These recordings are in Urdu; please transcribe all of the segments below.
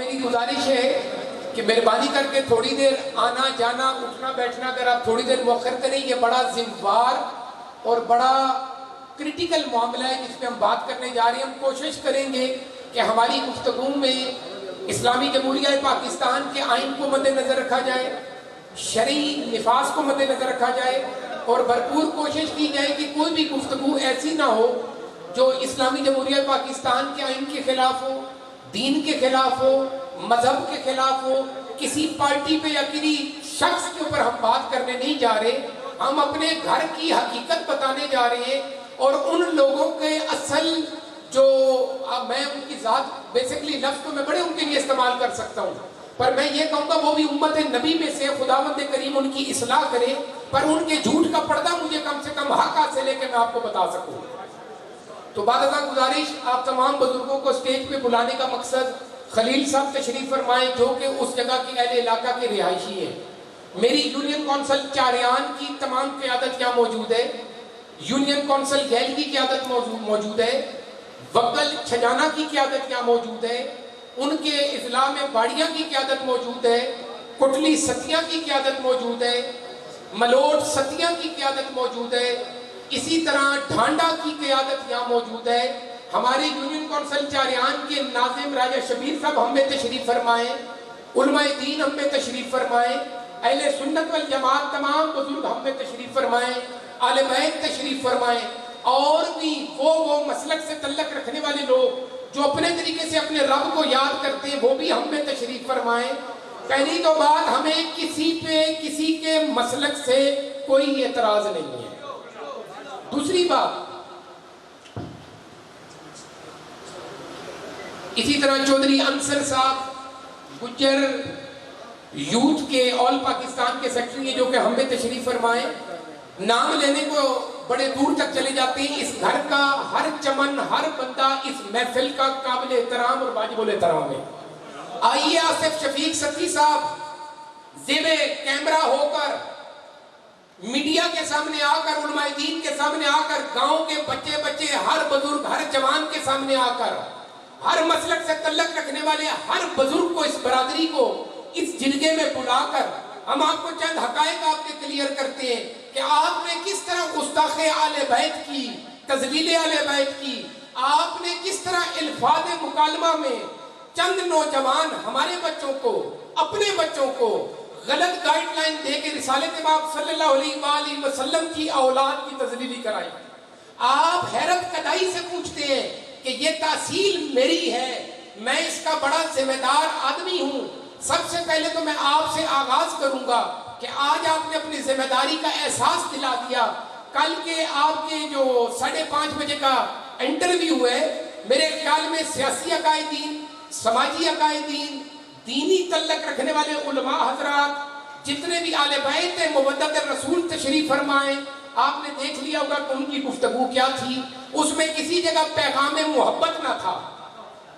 میری گزارش ہے کہ مہربانی کر کے تھوڑی دیر آنا جانا اٹھنا بیٹھنا اگر آپ تھوڑی دیر مؤخر کریں، یہ بڑا ذمہ دار اور بڑا کرٹیکل معاملہ ہے جس پہ ہم بات کرنے جا رہے ہیں۔ ہم کوشش کریں گے کہ ہماری گفتگو میں اسلامی جمہوریہ پاکستان کے آئین کو مد نظر رکھا جائے، شرعی نفاذ کو مد نظر رکھا جائے، اور بھرپور کوشش کی جائے کہ کوئی بھی گفتگو ایسی نہ ہو جو اسلامی جمہوریہ پاکستان کے آئین کے خلاف ہو، دین کے خلاف ہو، مذہب کے خلاف ہو۔ کسی پارٹی پہ یا کسی شخص کے اوپر ہم بات کرنے نہیں جا رہے، ہم اپنے گھر کی حقیقت بتانے جا رہے ہیں، اور ان لوگوں کے اصل جو میں ان کی ذات بیسیکلی لفظ تو میں بڑے ان کے لیے استعمال کر سکتا ہوں، پر میں یہ کہوں گا وہ بھی امت نبی میں سے، خداوند کریم ان کی اصلاح کرے، پر ان کے جھوٹ کا پردہ مجھے کم سے کم حق حاصل ہے کہ میں آپ کو بتا سکوں۔ تو بعد ازاں گزارش، آپ تمام بزرگوں کو سٹیج پہ بلانے کا مقصد خلیل صاحب تشریف فرمائیں جو کہ اس جگہ کی اہل علاقہ کے رہائشی ہیں۔ میری یونین کونسل چاریان کی تمام قیادت یہاں موجود ہے، یونین کونسل گیل کی قیادت موجود ہے، وکل چھجانہ کی قیادت یہاں موجود ہے، ان کے اضلاع میں باڑیاں کی قیادت موجود ہے، کٹلی ستیاں کی قیادت موجود ہے، ملوٹ ستیاں کی قیادت موجود ہے، اسی طرح ڈھانڈا کی قیادت یہاں موجود ہے۔ ہمارے یونین کونسل چاریان کے ناظم راجہ شبیر صاحب ہم میں تشریف فرمائیں، علماء دین ہم میں تشریف فرمائیں، اہل سنت والجماعت تمام بزرگ ہم میں تشریف فرمائیں، آل بیت تشریف فرمائیں، اور بھی وہ مسلک سے تعلق رکھنے والے لوگ جو اپنے طریقے سے اپنے رب کو یاد کرتے ہیں وہ بھی ہم میں تشریف فرمائیں۔ پہلی تو بات، ہمیں کسی پہ کسی کے مسلک سے کوئی اعتراض نہیں ہے۔ دوسری بات، اسی طرح چودھری انصر صاحب گجر یوتھ کے آل پاکستان کے سیکٹری ہیں جو کہ ہم میں تشریف فرمائیں۔ نام لینے کو بڑے دور تک چلے جاتے ہیں، اس گھر کا ہر چمن، ہر بندہ اس محفل کا قابل احترام اور واجب الاحترام ہے۔ آئیے آصف شفیق ستی صاحب زیب کیمرہ ہو کر، میڈیا کے سامنے آ کر، علماء دین کے سامنے آ کر، گاؤں کے بچے ہر بزرگ، ہر جوان کے سامنے آ کر، ہر مسلک سے تعلق رکھنے والے ہر بزرگ کو، اس برادری کو اس جلگے میں بلا کر ہم آپ کو چند حقائق آپ کے کلیئر کرتے ہیں کہ آپ نے کس طرح گستاخ آل بیت کی، تذلیل آل بیت کی، آپ نے کس طرح الفاظ مکالمہ میں چند نوجوان ہمارے بچوں کو، اپنے بچوں کو غلط گائیڈ لائن دے کے رسالت امام صلی اللہ علیہ وآلہ وسلم کی اولاد کی تذلیلی کرائی۔ آپ حیرت کدائی سے پوچھتے ہیں کہ یہ تحصیل میری ہے، میں اس کا بڑا ذمہ دار آدمی ہوں۔ سب سے پہلے تو میں آپ سے آغاز کروں گا کہ آج آپ نے اپنی ذمہ داری کا احساس دلا دیا۔ کل کے آپ کے جو 5:30 بجے کا انٹرویو ہے، میرے خیال میں سیاسی عقائدین، سماجی عقائدین، دینی تعلق رکھنے والے علماء حضرات، جتنے بھی آل بیت مودت الرسول تشریف فرمائیں، آپ نے دیکھ لیا ہوگا کہ ان کی گفتگو کیا تھی۔ اس میں کسی جگہ پیغام محبت نہ تھا،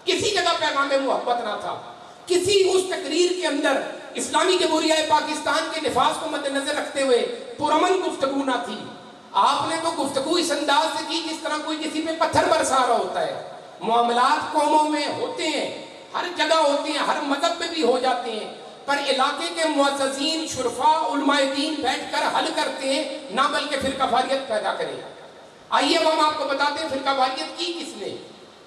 کسی جگہ پیغام محبت نہ تھا، کسی اس تقریر کے اندر اسلامی جمہوریہ پاکستان کے نفاذ کو مد نظر رکھتے ہوئے پرامن گفتگو نہ تھی۔ آپ نے تو گفتگو اس انداز سے کی جس طرح کوئی کسی پہ پتھر برسا رہا ہوتا ہے۔ معاملات قوموں میں ہوتے ہیں، ہر جگہ ہوتے ہیں، ہر مذہب میں بھی ہو جاتے ہیں، پر علاقے کے معززین، شرفاء، علماء دین بیٹھ کر حل کرتے ہیں، نہ بلکہ فرقہ واریت پیدا کریں۔ آئیے ہم آپ کو بتاتے ہیں فرقہ واریت کی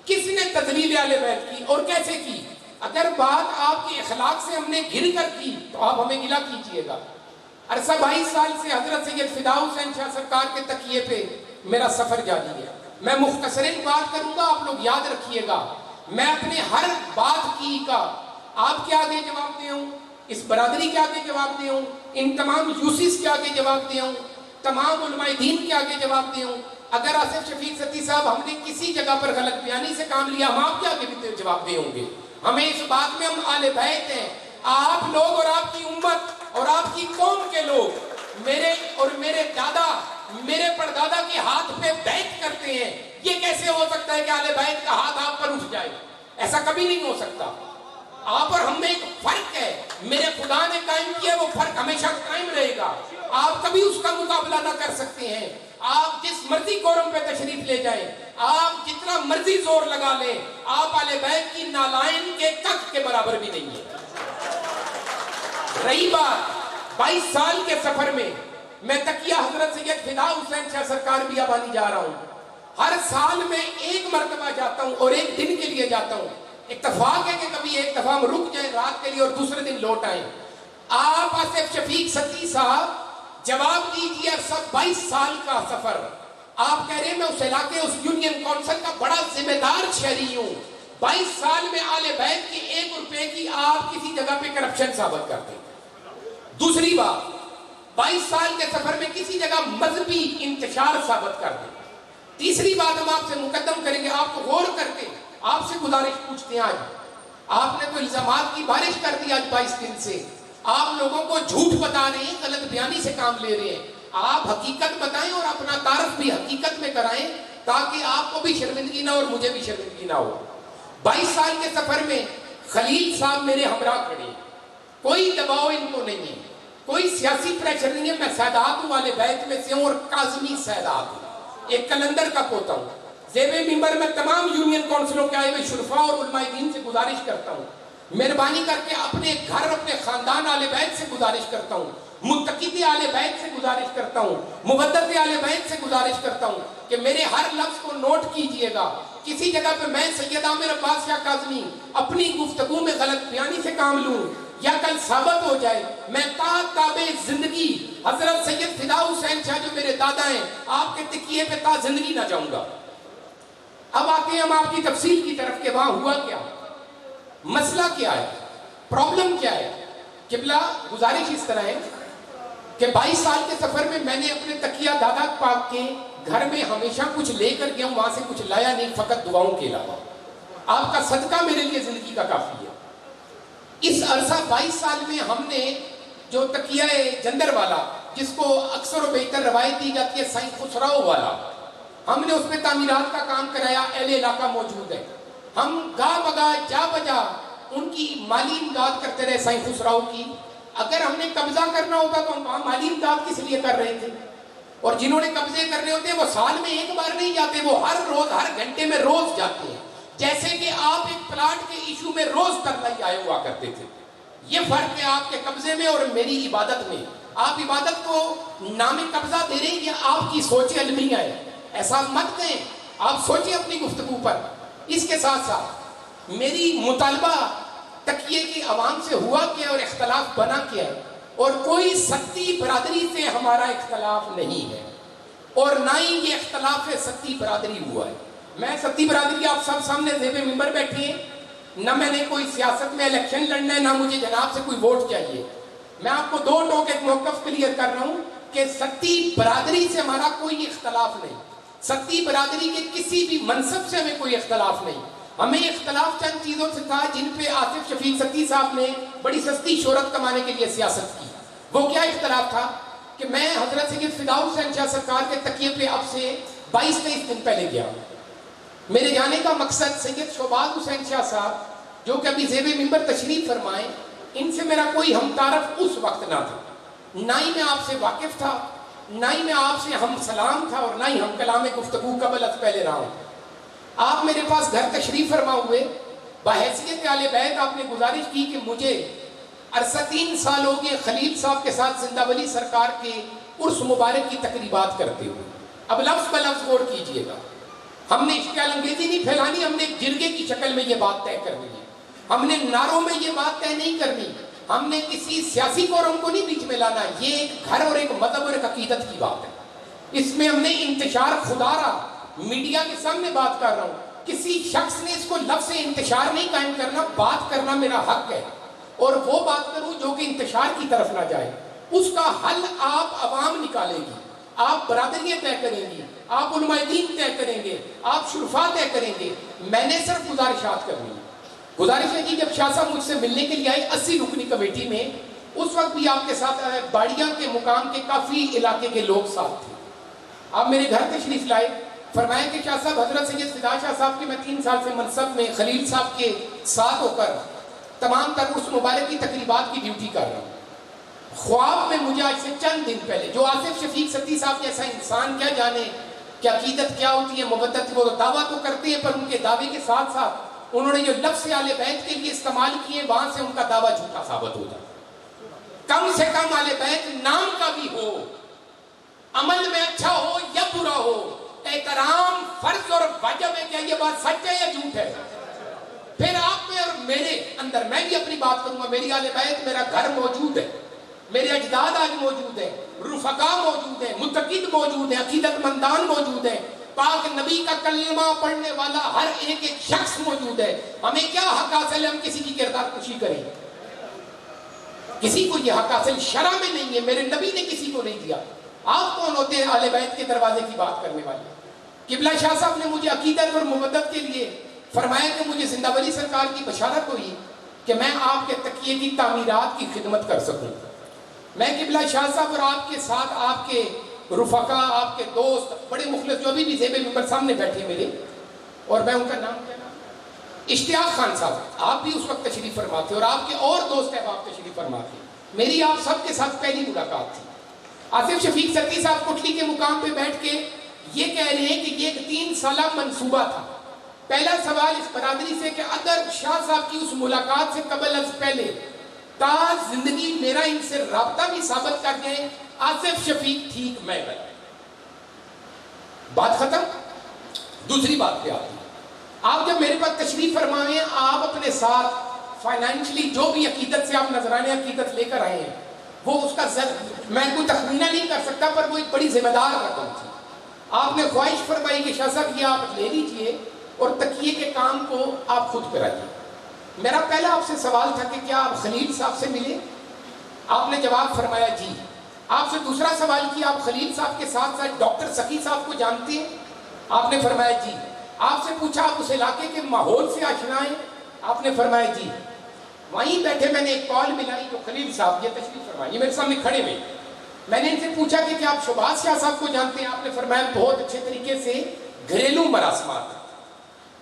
کس نے تذلیل اہل بیت کی اور کیسے کی۔ اگر بات آپ کے اخلاق سے ہم نے گھر کر کی تو آپ ہمیں گلہ کیجئے گا۔ عرصہ 22 سال سے حضرت سید فدا حسین شاہ سرکار کے تکیے پہ میرا سفر جاری ہے۔ میں مختصراً بات کروں گا، آپ لوگ یاد رکھیے گا، میں اپنے ہر بات کی کا آپ کے آگے جواب دے ہوں، اس برادری کے آگے جواب دے ہوں، ان تمام یوسیس کے آگے جواب دے ہوں، تمام علماء دین کے آگے جواب دے ہوں۔ اگر آصف شفیق ستی صاحب ہم نے کسی جگہ پر غلط بیانی سے کام لیا، ہم آپ کے آگے بھی جواب دے ہوں گے۔ ہمیں اس بات میں، ہم آل بیت ہیں، آپ لوگ اور آپ کی امت اور آپ کی قوم کے لوگ میرے اور میرے دادا، میرے پردادا کے ہاتھ پہ بیعت کرتے ہیں۔ یہ کیسے ہو سکتا ہے کہ آل بیت کا ہاتھ آپ پر اٹھ جائے؟ ایسا کبھی نہیں ہو سکتا۔ آپ اور ہم میں ایک فرق ہے، میرے خدا نے قائم کیا، وہ فرق ہمیشہ قائم رہے گا۔ آپ کبھی اس کا مقابلہ نہ کر سکتے ہیں۔ آپ جس مرضی کورم پہ تشریف لے جائیں، آپ جتنا مرضی زور لگا لیں، آپ آل بیت کی نالائن کے کک کے برابر بھی نہیں۔ رہی بات 22 سال کے سفر میں میں تکیہ حضرت سید فدا حسین شاہ سرکار بیابانی جا رہا ہوں. ہر سال میں ایک مرتبہ جاتا ہوں اور ایک دن کے لیے جاتا ہوں. اتفاق ہے کہ کبھی ایک دفعہ ہم رک جائیں رات کے لیے اور دوسرے دن لوٹ آئیں. آپ آصف شفیق ستی صاحب جواب دیجئے سب 22 سال کا سفر آپ کہہ رہے ہیں میں اس علاقے اس یونین کونسل کا بڑا ذمہ دار شہری ہوں. 22 سال میں آل بیت کی 1 روپے کی آپ کسی جگہ پہ کرپشن ثابت کرتے ہیں. دوسری بات 22 سال کے سفر میں کسی جگہ مذہبی انتشار ثابت کر دیں. تیسری بات ہم آپ سے مقدم کریں گے آپ کو غور کر کے آپ سے گزارش پوچھتے ہیں. آج آپ نے تو الزامات کی بارش کر دی. آج 22 دن سے آپ لوگوں کو جھوٹ بتا رہے ہیں, غلط بیانی سے کام لے رہے ہیں. آپ حقیقت بتائیں اور اپنا تعارف بھی حقیقت میں کرائیں تاکہ آپ کو بھی شرمندگی نہ اور مجھے بھی شرمندگی نہ ہو. 22 سال کے سفر میں خلیل صاحب میرے ہمراہ کھڑے ہیں. کوئی دباؤ ان کو نہیں ہے, کوئی سیاسی پریشر نہیں ہے. میں سادات والے بیت میں سے ہوں اور کاظمی سادات ہوں, ایک کلندر کا پوتا ہوں. زیب منبر میں تمام یونین کونسلوں کے آئے ہوئے شرفاء اور علماء دین سے گزارش کرتا ہوں, مہربانی کر کے اپنے گھر اپنے خاندان آل بیت سے گزارش کرتا ہوں, متقید آل بیت سے گزارش کرتا ہوں, مبدت آل بیت سے گزارش کرتا ہوں کہ میرے ہر لفظ کو نوٹ کیجئے گا. کسی جگہ پہ میں سید عامر عباس شاہ کاظمی اپنی گفتگو میں غلط بیانی سے کام لوں یا کل ثابت ہو جائے میں تابع زندگی حضرت سید فدا حسین شاہ جو میرے دادا ہیں آپ کے تکیے پہ تا زندگی نہ جاؤں گا. اب آتے ہیں ہم آپ کی تفصیل کی طرف کہ وہاں ہوا کیا, مسئلہ کیا ہے, پرابلم کیا ہے. قبلہ گزارش اس طرح ہے کہ 22 سال کے سفر میں میں نے اپنے تکیہ دادا پاک کے گھر میں ہمیشہ کچھ لے کر گیا ہوں, وہاں سے کچھ لایا نہیں, فقط دعاؤں کے علاوہ. آپ کا صدقہ میرے لیے زندگی کا کافی ہے. اس عرصہ 22 سال میں ہم نے جو تکیہ جندر والا جس کو اکثر و بیشتر روایت دی جاتی ہے سائیں خسراؤ والا, ہم نے اس میں تعمیرات کا کام کرایا. اہل علاقہ موجود ہے, ہم گاہ بگاہ جا بجا ان کی مالی امداد کرتے رہے سائیں خسراؤ کی. اگر ہم نے قبضہ کرنا ہوتا تو ہم مالی امداد کس لیے کر رہے تھے, اور جنہوں نے قبضے کرنے ہوتے ہیں وہ سال میں ایک بار نہیں جاتے, وہ ہر روز ہر گھنٹے میں روز جاتے ہیں. جیسے کہ آپ ایک پلاٹ کے ایشو میں روز ترلائی آئے ہوا کرتے تھے. یہ فرق ہے آپ کے قبضے میں اور میری عبادت میں. آپ عبادت کو نام قبضہ دے رہے ہیں, یہ آپ کی سوچ علمیہ ہے. ایسا مت دیں, آپ سوچیں اپنی گفتگو پر. اس کے ساتھ ساتھ میری مطالبہ تکیے کی عوام سے ہوا کیا اور اختلاف بنا کیا ہے, اور کوئی ستی برادری سے ہمارا اختلاف نہیں ہے اور نہ ہی یہ اختلاف ستی برادری ہوا ہے. میں ستی برادری آپ سب سامنے زیب منبر بیٹھے ہیں, نہ میں نے کوئی سیاست میں الیکشن لڑنا ہے, نہ مجھے جناب سے کوئی ووٹ چاہیے. میں آپ کو دو ٹوک ایک موقف کلیئر کر رہا ہوں کہ ستی برادری سے ہمارا کوئی اختلاف نہیں, ستی برادری کے کسی بھی منصب سے ہمیں کوئی اختلاف نہیں. ہمیں اختلاف چند چیزوں سے تھا جن پہ آصف شفیق ستی صاحب نے بڑی سستی شہرت کمانے کے لیے سیاست کی. وہ کیا اختلاف تھا کہ میں حضرت سید فدا حسین شاہ سرکار کے تکیے پہ اب سے 22-23 دن پہلے گیا. میرے جانے کا مقصد سید شہباز حسین شاہ صاحب جو کہ ابھی زیب منبر تشریف فرمائیں, ان سے میرا کوئی ہم تعارف اس وقت نہ تھا, نہ ہی میں آپ سے واقف تھا, نہ ہی میں آپ سے ہم سلام تھا, اور نہ ہی ہم کلام گفتگو قبل از پہلے رہا ہوں. آپ میرے پاس گھر تشریف فرما ہوئے, بحیثیت آل بیت آپ نے گزارش کی کہ مجھے عرصہ 3 سال ہو گئے خلیل صاحب کے ساتھ زندہ ولی سرکار کے عرس مبارک کی تقریبات کرتے ہوئے. اب لفظ بہ لفظ غور کیجئے گا, ہم نے اشتعال انگیزی نہیں پھیلانی, ہم نے ایک جرگے کی شکل میں یہ بات طے کرنی ہے. ہم نے نعروں میں یہ بات طے نہیں کرنی, ہم نے کسی سیاسی فورم کو نہیں بیچ میں لانا. یہ ایک گھر اور ایک مذہب اور ایک عقیدت کی بات ہے. اس میں ہم نے انتشار خدا رہا, میڈیا کے سامنے بات کر رہا ہوں, کسی شخص نے اس کو لفظ انتشار نہیں قائم کرنا. بات کرنا میرا حق ہے, اور وہ بات کروں جو کہ انتشار کی طرف نہ جائے. اس کا حل آپ عوام نکالے گی, آپ برادریاں طے کریں گی, آپ علماء دین طے کریں گے, آپ شرفاء طے کریں گے. میں نے صرف گزارشات کرنی ہے. گزارش ہے کہ جب شاہ صاحب مجھ سے ملنے کے لیے آئے 80 رکنی کمیٹی میں, اس وقت بھی آپ کے ساتھ باڑیاں کے مقام کے کافی علاقے کے لوگ ساتھ تھے. آپ میرے گھر تشریف لائے, فرمایا کہ شاہ صاحب حضرت سید فدا شاہ صاحب کے میں 3 سال سے منصب میں خلیل صاحب کے ساتھ ہو کر تمام تر اس مبارک کی تقریبات کی ڈیوٹی کر رہا ہوں. خواب میں مجھے آج سے چند دن پہلے, جو آصف شفیق ستی صاحب جیسا انسان کیا جانے کہ عقیدت کیا ہوتی ہے, مبدت, وہ دعویٰ تو کرتے ہیں پر ان کے دعوے کے ساتھ ساتھ انہوں نے جو لفظ آل بیت کے لیے استعمال کیے وہاں سے ان کا دعویٰ جھوٹا ثابت ہوتا ہے. کم سے کم اہل بیت نام کا بھی ہو، عمل میں اچھا ہو یا برا ہو، احترام فرض اور واجب ہے. کیا یہ بات سچ ہے یا جھوٹ ہے؟ پھر آپ میں اور میرے اندر، میں بھی اپنی بات کروں گا، میری اہل بیت، میرا گھر موجود ہے، میرے اجداد آج موجود ہیں، رفقا موجود ہیں، متقد موجود ہیں، عقیدت مندان موجود ہیں، پاک نبی کا کلمہ پڑھنے والا ہر ایک ایک شخص موجود ہے. ہمیں کیا حق حاصل ہے ہم کسی کی کردار کشی کریں؟ کسی کو یہ حق حاصل شرع میں نہیں ہے، میرے نبی نے کسی کو نہیں دیا. آپ کون ہوتے ہیں اہل بیت کے دروازے کی بات کرنے والے؟ قبلہ شاہ صاحب نے مجھے عقیدت اور مودت کے لیے فرمایا کہ مجھے زندہ ولی سرکار کی بشارت ہوئی کہ میں آپ کے تکیے کی تعمیرات کی خدمت کر سکوں. میں قبلہ شاہ صاحب اور آپ کے ساتھ آپ کے رفقا، آپ کے دوست، بڑے مخلص جو ابھی بھی زیب ممبر سامنے بیٹھے میرے، اور میں ان کا نام کیا نام اشتیاق خان صاحب، آپ بھی اس وقت تشریف فرما تھے، اور آپ کے اور دوست احباب تشریف فرما تھے. میری آپ سب کے ساتھ پہلی ملاقات تھی. آصف شفیق سردی صاحب کٹلی کے مقام پہ بیٹھ کے یہ کہہ رہے ہیں کہ یہ ایک 3 سالہ منصوبہ تھا. پہلا سوال اس برادری سے کہ اگر شاہ صاحب کی اس ملاقات سے قبل از پہلے تا زندگی میرا ان سے رابطہ بھی ثابت کر دیں، آصف شفیق ٹھیک میں غلط. بات ختم. دوسری بات پہ آتی ہے، آپ جب میرے پاس تشریف فرمائیں، آپ اپنے ساتھ فائنینشلی جو بھی عقیدت سے آپ نذرانے عقیدت لے کر آئے ہیں، وہ اس کا میں کوئی تخمینہ نہیں کر سکتا، پر وہ ایک بڑی ذمہ دار رقم تھی. آپ نے خواہش فرمائی کہ شاہ صاحب یہ آپ لے لیجئے اور تکیے کے کام کو آپ خود کرائیے. میرا پہلا آپ سے سوال تھا کہ کیا آپ خلیل صاحب سے ملے؟ آپ نے جواب فرمایا جی. آپ سے دوسرا سوال کیا آپ خلیل صاحب کے ساتھ ساتھ ڈاکٹر سکی صاحب کو جانتے ہیں؟ آپ نے فرمایا جی. آپ سے پوچھا آپ اس علاقے کے ماحول سے آشنا ہیں؟ آپ نے فرمایا جی. وہیں بیٹھے میں نے ایک کال ملائی جو خلیل صاحب یہ تشریف فرمائیں، یہ میرے سامنے کھڑے ہوئے. میں نے ان سے پوچھا کہ کیا آپ شہباز شاہ صاحب کو جانتے ہیں؟ آپ نے فرمایا بہت اچھے طریقے سے، گھریلو مراسمات،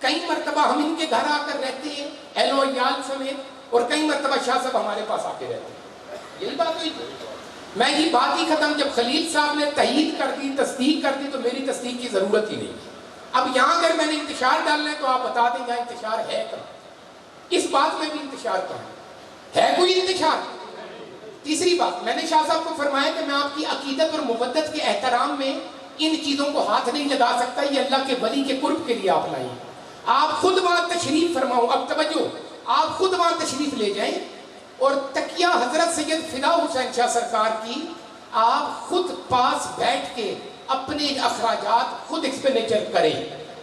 کئی مرتبہ ہم ان کے گھر آ کر رہتے ہیں اہل و عیال سمیت، اور کئی مرتبہ شاہ صاحب ہمارے پاس آ کے رہتے ہیں. یہی بات ہوئی. میں یہ بات ہی ختم. جب خلیل صاحب نے تائید کر دی، تصدیق کر دی، تو میری تصدیق کی ضرورت ہی نہیں. اب یہاں اگر میں نے انتشار ڈالنا ہے تو آپ بتا دیں یہاں انتشار ہے کہاں؟ اس بات میں بھی انتشار کہاں ہے؟ کوئی انتشار؟ تیسری بات، میں نے شاہ صاحب کو فرمایا کہ میں آپ کی عقیدت اور مودت کے احترام میں ان چیزوں کو ہاتھ نہیں لگا سکتا، یہ اللہ کے ولی کے قرب کے لیے آپ لائیں. آپ خود وہاں تشریف فرماؤ. اب توجہ، آپ خود وہاں تشریف لے جائیں اور تکیہ حضرت سید فدا حسین شاہ سرکار کی آپ خود پاس بیٹھ کے اپنے اخراجات خود ایکسپینڈیچر کریں،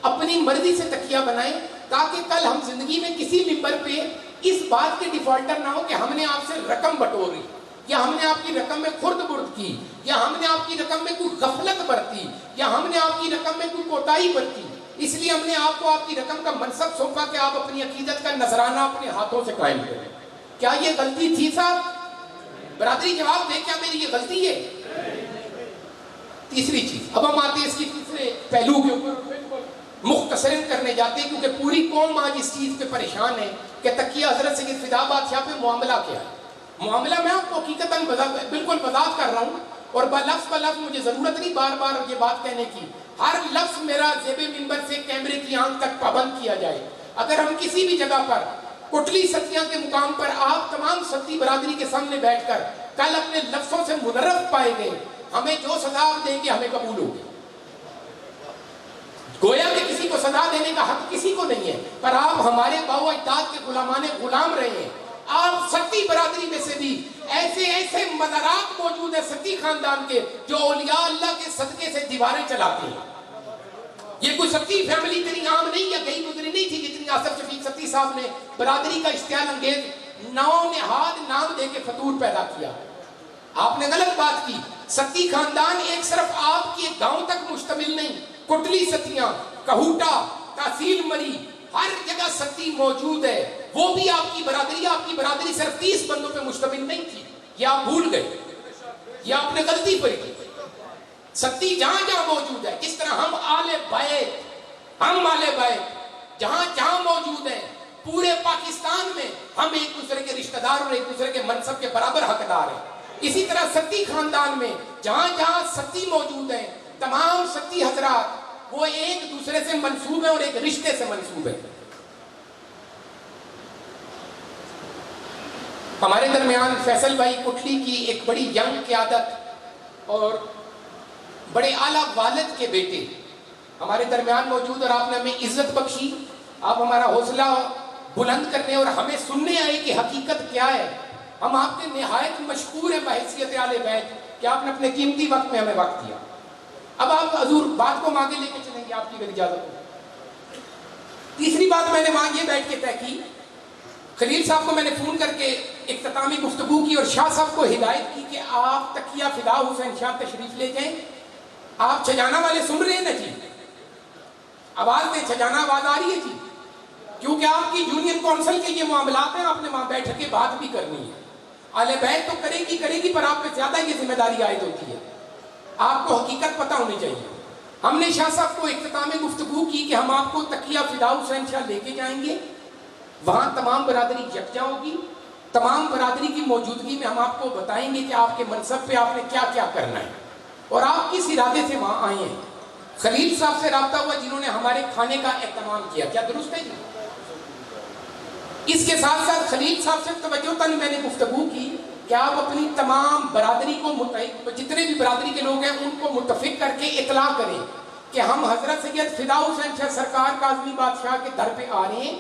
اپنی مرضی سے تکیہ بنائیں، تاکہ کل ہم زندگی میں کسی ممبر پہ اس بات کے ڈیفالٹر نہ ہو کہ ہم نے آپ سے رقم بٹوری، یا ہم نے آپ کی رقم میں خرد برد کی، یا ہم نے آپ کی رقم میں کوئی غفلت برتی، یا ہم نے آپ کی رقم میں کوئی کوتاہی برتی. اس لیے ہم نے آپ کو آپ کی رقم کا منصب سونپا کہ آپ اپنی عقیدت کا نذرانہ اپنے ہاتھوں سے قائم کریں. کیا یہ غلطی تھی صاحب؟ برادری جواب دے، کیا میری یہ غلطی ہے؟ تیسری چیز، اب ہم آتے ہیں اس کی تیسرے پہلو کے اوپر، مختصراً کرنے جاتے ہیں کیونکہ پوری قوم آج اس چیز پہ پریشان ہے کہ تکیہ حضرت سید فدا بادشاہ پہ معاملہ کیا ہے. معاملہ میں آپ کو حقیقتاً بالکل وضاحت کر رہا ہوں، اور لفظ مجھے ضرورت نہیں بار بار یہ بات کہنے کی. ہر لفظ میرا زیب منبر سے کیمرے کی آنکھ تک پابند کیا جائے. اگر ہم کسی بھی جگہ پر کٹلی ستیاں کے مقام پر آپ تمام ستی برادری کے سامنے بیٹھ کر کل اپنے لفظوں سے منرف پائے گئے، ہمیں جو سزا آپ دیں گے ہمیں قبول ہوگی. گویا کہ کسی کو سزا دینے کا حق کسی کو نہیں ہے، پر آپ ہمارے باو اجداد کے غلام رہے ہیں. آپ ستی برادری میں سے بھی ایسے مزارات موجود ہیں ستی خاندان کے جو اولیاء اللہ کے صدقے سے دیواریں چلاتے ہیں. یہ کوئی ستی فیملی اتنی عام نہیں یا گئی گزری نہیں تھی جتنی آصف شفیق ستی صاحب نے برادری کا اشتعال انگیز نہاد نام دے کے فطور پیدا کیا. آپ نے غلط بات کی. ستی خاندان ایک صرف آپ کی ایک گاؤں تک مشتمل نہیں، کٹلی ستیاں، کہوٹا، تحصیل مری، ہر جگہ ستی موجود ہے. وہ بھی آپ کی برادری صرف 30 بندوں پہ مشتمل نہیں تھی. یہ آپ بھول گئے، یہ آپ نے غلطی پر کی. ستی جہاں جہاں موجود ہے، اس طرح ہم آل بیت جہاں موجود ہیں پورے پاکستان میں، ہم ایک دوسرے کے رشتہ دار اور ایک دوسرے کے منصب کے برابر حقدار ہیں. اسی طرح ستی خاندان میں جہاں جہاں ستی موجود ہیں، تمام ستی حضرات وہ ایک دوسرے سے منسوب ہیں اور ایک رشتے سے منسوب ہیں. ہمارے درمیان فیصل بھائی کٹلی کی ایک بڑی ینگ قیادت اور بڑے اعلیٰ والد کے بیٹے ہمارے درمیان موجود، اور آپ نے ہمیں عزت بخشی، آپ ہمارا حوصلہ بلند کرنے اور ہمیں سننے آئے کہ حقیقت کیا ہے۔ ہم آپ کے نہایت مشکور ہیں بحیثیت اہل بیت کہ آپ نے اپنے قیمتی وقت میں ہمیں وقت دیا۔ اب آپ حضور بات کو آگے لے کے چلیں گے، آپ کی اگر اجازت ہو۔ تیسری بات میں نے وہاں یہ بیٹھ کے طے کی، خلیل صاحب کو میں نے فون کر کے اختتامی گفتگو کی اور شاہ صاحب کو ہدایت کی کہ آپ تقیہ فدا حسین شاہ تشریف لے جائیں۔ آپ چھجانا والے سن رہے ہیں نا جی؟ آواز دیں، چھجانا آواز آ رہی ہے جی؟ کیونکہ آپ کی یونین کونسل کے یہ معاملات ہیں، آپ نے وہاں بیٹھ کے بات بھی کرنی ہے۔ اہل بیت تو کرے گی پر آپ پہ زیادہ یہ ذمہ داری عائد ہوتی ہے، آپ کو حقیقت پتہ ہونی چاہیے۔ ہم نے شاہ صاحب کو اختتامی گفتگو کی کہ ہم آپ کو تقیہ فدا حسین شاہ لے کے جائیں گے، وہاں تمام برادری یکجا ہوگی، تمام برادری کی موجودگی میں ہم آپ کو بتائیں گے کہ آپ کے منصب پہ آپ نے کیا کیا کرنا ہے، اور آپ کس ارادے سے وہاں آئے ہیں۔ خلیل صاحب سے رابطہ ہوا جنہوں نے ہمارے کھانے کا اہتمام کیا، کیا درست ہے جی؟ اس کے ساتھ ساتھ خلیل صاحب سے توجہ تن میں نے گفتگو کی کہ آپ اپنی تمام برادری کو جتنے بھی برادری کے لوگ ہیں ان کو متفق کر کے اطلاع کریں کہ ہم حضرت سید فدا حسین شاہ سرکار کاظمی بادشاہ کے در پہ آ رہے ہیں،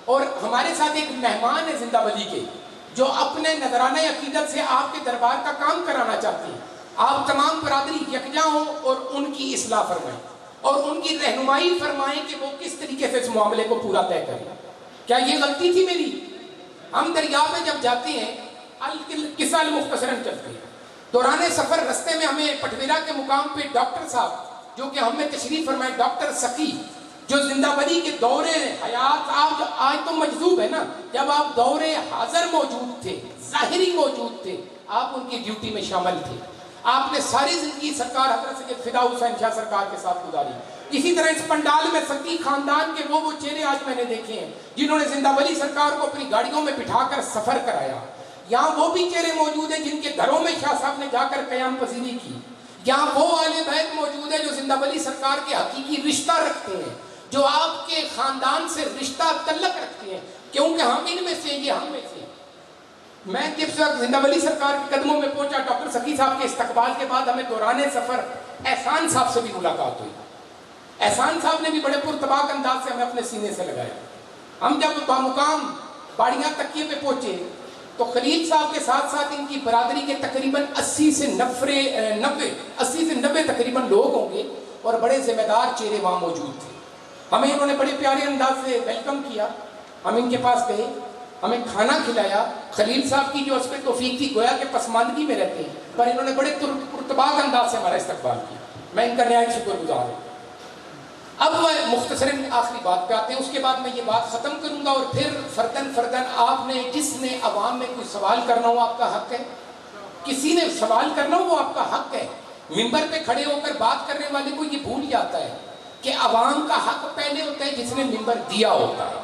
اور ہمارے ساتھ ایک مہمان ہے زندہ ولی کے جو اپنے نذرانہ عقیدت سے آپ کے دربار کا کام کرانا چاہتے ہیں۔ آپ تمام برادری یکجا ہوں اور ان کی اصلاح فرمائیں اور ان کی رہنمائی فرمائیں کہ وہ کس طریقے سے اس معاملے کو پورا طے کریں۔ کیا یہ غلطی تھی میری؟ ہم دریا پہ جب جاتے ہیں القصہ المختصراً چلتے ہیں، دوران سفر رستے میں ہمیں پٹویرا کے مقام پہ ڈاکٹر صاحب جو کہ ہم میں تشریف فرمائے، ڈاکٹر سقی جو زندہ ولی کے دور حیات، آپ آج تو مجذوب ہے نا، جب آپ دور حاضر موجود تھے، ظاہری موجود تھے، آپ ان کی ڈیوٹی میں شامل تھے، آپ نے ساری زندگی سرکار حضرت سید فدا حسین شاہ سرکار کے ساتھ گزاری۔ اسی طرح اس پنڈال میں سقی خاندان کے وہ چہرے آج میں نے دیکھے ہیں جنہوں نے زندہ ولی سرکار کو اپنی گاڑیوں میں بٹھا کر سفر کرایا۔ یہاں وہ بھی چہرے موجود ہیں جن کے گھروں میں شاہ صاحب نے جا کر قیام پذیری کی۔ یہاں وہ اہل بیت موجود ہے جو زندہ ولی سرکار کے حقیقی رشتہ رکھتے ہیں، جو آپ کے خاندان سے رشتہ تعلق رکھتے ہیں، کیونکہ ہم ان میں سے، یہ ہم میں سے۔ میں جب وقت زندہ ولی سرکار کے قدموں میں پہنچا، ڈاکٹر سقی صاحب کے استقبال کے بعد ہمیں دوران سفر احسان صاحب سے بھی ملاقات ہوئی۔ احسان صاحب نے بھی بڑے پرتباک انداز سے ہمیں اپنے سینے سے لگایا۔ ہم جب بامقام باڑیاں تکیے پہ پہنچے تو خلیل صاحب کے ساتھ ساتھ ان کی برادری کے تقریباً 80 سے 90 تقریباً لوگ ہوں گے، اور بڑے ذمہ دار چہرے وہاں موجود تھے۔ ہمیں انہوں نے بڑے پیارے انداز سے ویلکم کیا، ہم ان کے پاس گئے، ہمیں کھانا کھلایا۔ خلیل صاحب کی جو اس پہ توفیق تھی، گویا کہ پسماندگی میں رہتے ہیں، پر انہوں نے بڑے پرتباک انداز سے ہمارا استقبال کیا، میں ان کا نہایت شکر گزار ہوں۔ اب وہ مختصراً آخری بات پہ آتے ہیں، اس کے بعد میں یہ بات ختم کروں گا، اور پھر فرداً آپ نے جس نے عوام میں کوئی سوال کرنا ہو آپ کا حق ہے، کسی نے سوال کرنا ہو وہ آپ کا حق ہے۔ ممبر پہ کھڑے ہو کر بات کرنے والے کو یہ بھول جاتا ہے کہ عوام کا حق پہلے ہوتا ہے جس نے ممبر دیا ہوتا ہے،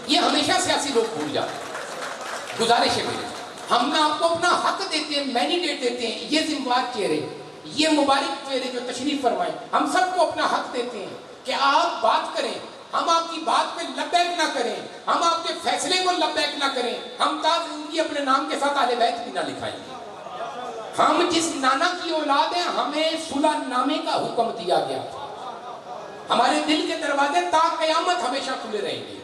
یہ ہمیشہ سیاسی لوگ بھول جاتے ہیں۔ گزارش ہے میری، ہم نہ آپ کو اپنا حق دیتے ہیں، مینڈیٹ دیتے ہیں، یہ ذمہ دار چہرے، یہ مبارک چہرے جو تشریف فرمائیں، ہم سب کو اپنا حق دیتے ہیں کہ آپ بات کریں، ہم آپ کی بات پہ لبیک نہ کریں، ہم آپ کے فیصلے کو لبیک نہ کریں، ہم تا زندگی اپنے نام کے ساتھ اہل بیت بھی نہ لکھائیں گے۔ ہم جس نانا کی اولاد ہیں، ہمیں صلح نامے کا حکم دیا گیا تھا، ہمارے دل کے دروازے تا قیامت ہمیشہ کھلے رہیں گے۔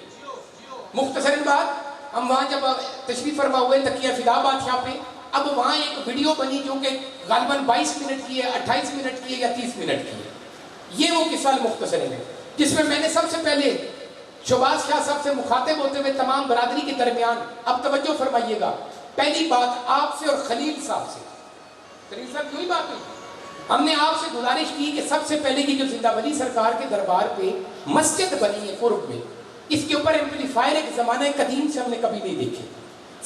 مختصر بات، ہم وہاں جب تشریف فرما ہوئے تقیہ فدا بادشاہ پہ، اب وہاں ایک ویڈیو بنی جو کہ غالباً 22 منٹ کی ہے، 28 منٹ کی ہے یا 30 منٹ کی ہے۔ یہ وہ قصہ مختصر ہے جس میں میں نے سب سے پہلے شہباز شاہ صاحب سے مخاطب ہوتے ہوئے تمام برادری کے درمیان، اب توجہ فرمائیے گا، پہلی بات آپ سے اور خلیل صاحب سے، خلیل صاحب کیوں ہی بات ہوئی، ہم نے آپ سے گزارش کی کہ سب سے پہلے کی جو زندہ ولی سرکار کے دربار پہ مسجد بنی ہے قرب میں، اس کے اوپر ایمپلیفائر ایک زمانہ قدیم سے ہم نے کبھی نہیں دیکھے،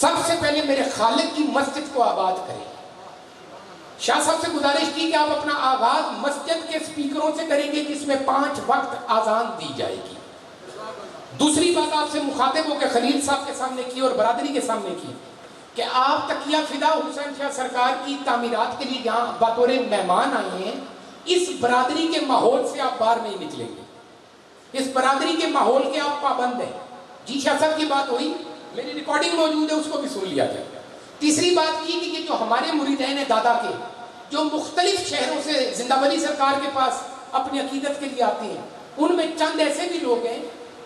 سب سے پہلے میرے خالق کی مسجد کو آباد کریں۔ شاہ صاحب سے گزارش کی کہ آپ اپنا آغاز مسجد کے سپیکروں سے کریں گے جس میں 5 وقت آذان دی جائے گی۔ دوسری بات آپ سے مخاطب ہو کے خلیل صاحب کے سامنے کی اور برادری کے سامنے کی کہ آپ تقیہ فدا حسین شاہ سرکار کی تعمیرات کے لیے یہاں بطور مہمان آئے ہیں، اس برادری کے ماحول سے آپ باہر نہیں نکلیں گے، اس برادری کے ماحول کے آپ پابند ہیں۔ جی شاہ صاحب کی بات ہوئی، میری ریکارڈنگ موجود ہے، اس کو بھی سن لیا جائے. تیسری بات یہ کہ یہ جو ہمارے مریدین دادا کے جو مختلف شہروں سے زندہ ولی سرکار کے پاس اپنی عقیدت کے لیے آتے ہیں، ان میں چند ایسے بھی لوگ ہیں